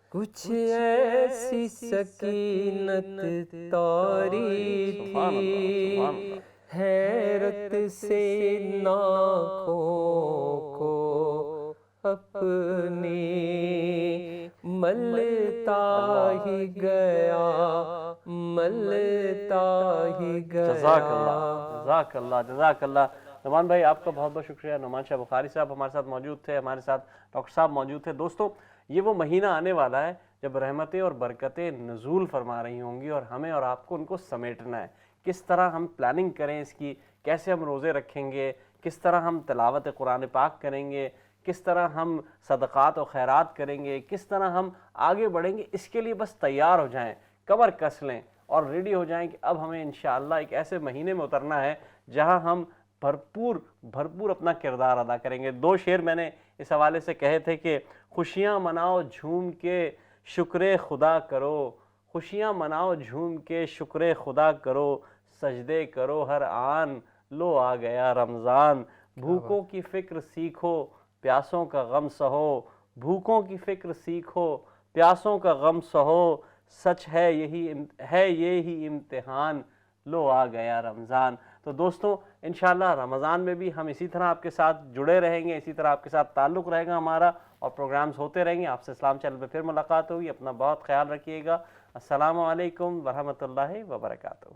کچھ ایسی سکینت طاری تھی، حیرت سے آنکھوں کو اپنی ملتا ہی گیا، ملتا ہی گیا۔ جزاک اللہ، جزاک اللہ، جزاک اللہ۔ نعمان بھائی آپ کا بہت بہت شکریہ۔ نعمان شاہ بخاری صاحب ہمارے ساتھ موجود تھے، ہمارے ساتھ ڈاکٹر صاحب موجود تھے۔ دوستو یہ وہ مہینہ آنے والا ہے جب رحمتیں اور برکتیں نزول فرما رہی ہوں گی، اور ہمیں اور آپ کو ان کو سمیٹنا ہے۔ کس طرح ہم پلاننگ کریں اس کی، کیسے ہم روزے رکھیں گے، کس طرح ہم تلاوت قرآن پاک کریں گے، کس طرح ہم صدقات و خیرات کریں گے، کس طرح ہم آگے بڑھیں گے، اس کے لیے بس تیار ہو جائیں، کمر کس لیں اور ریڈی ہو جائیں کہ اب ہمیں انشاءاللہ ایک ایسے مہینے میں اترنا ہے جہاں ہم بھرپور اپنا کردار ادا کریں گے۔ 2 شعر میں نے اس حوالے سے کہے تھے کہ خوشیاں مناؤ جھوم کے شکر خدا کرو، خوشیاں مناؤ جھوم کے شکر خدا کرو، سجدے کرو ہر آن، لو آ گیا رمضان، بھوکوں کی فکر سیکھو پیاسوں کا غم سہو، بھوکوں کی فکر سیکھو پیاسوں کا غم سہو، سچ ہے یہی امتحان، لو آ گیا رمضان۔ تو دوستو انشاءاللہ رمضان میں بھی ہم اسی طرح آپ کے ساتھ جڑے رہیں گے، اسی طرح آپ کے ساتھ تعلق رہے گا ہمارا، اور پروگرامز ہوتے رہیں گے۔ آپ سے اسلام چینل پہ پھر ملاقات ہوگی، اپنا بہت خیال رکھیے گا۔ السلام علیکم ورحمۃ اللہ وبرکاتہ۔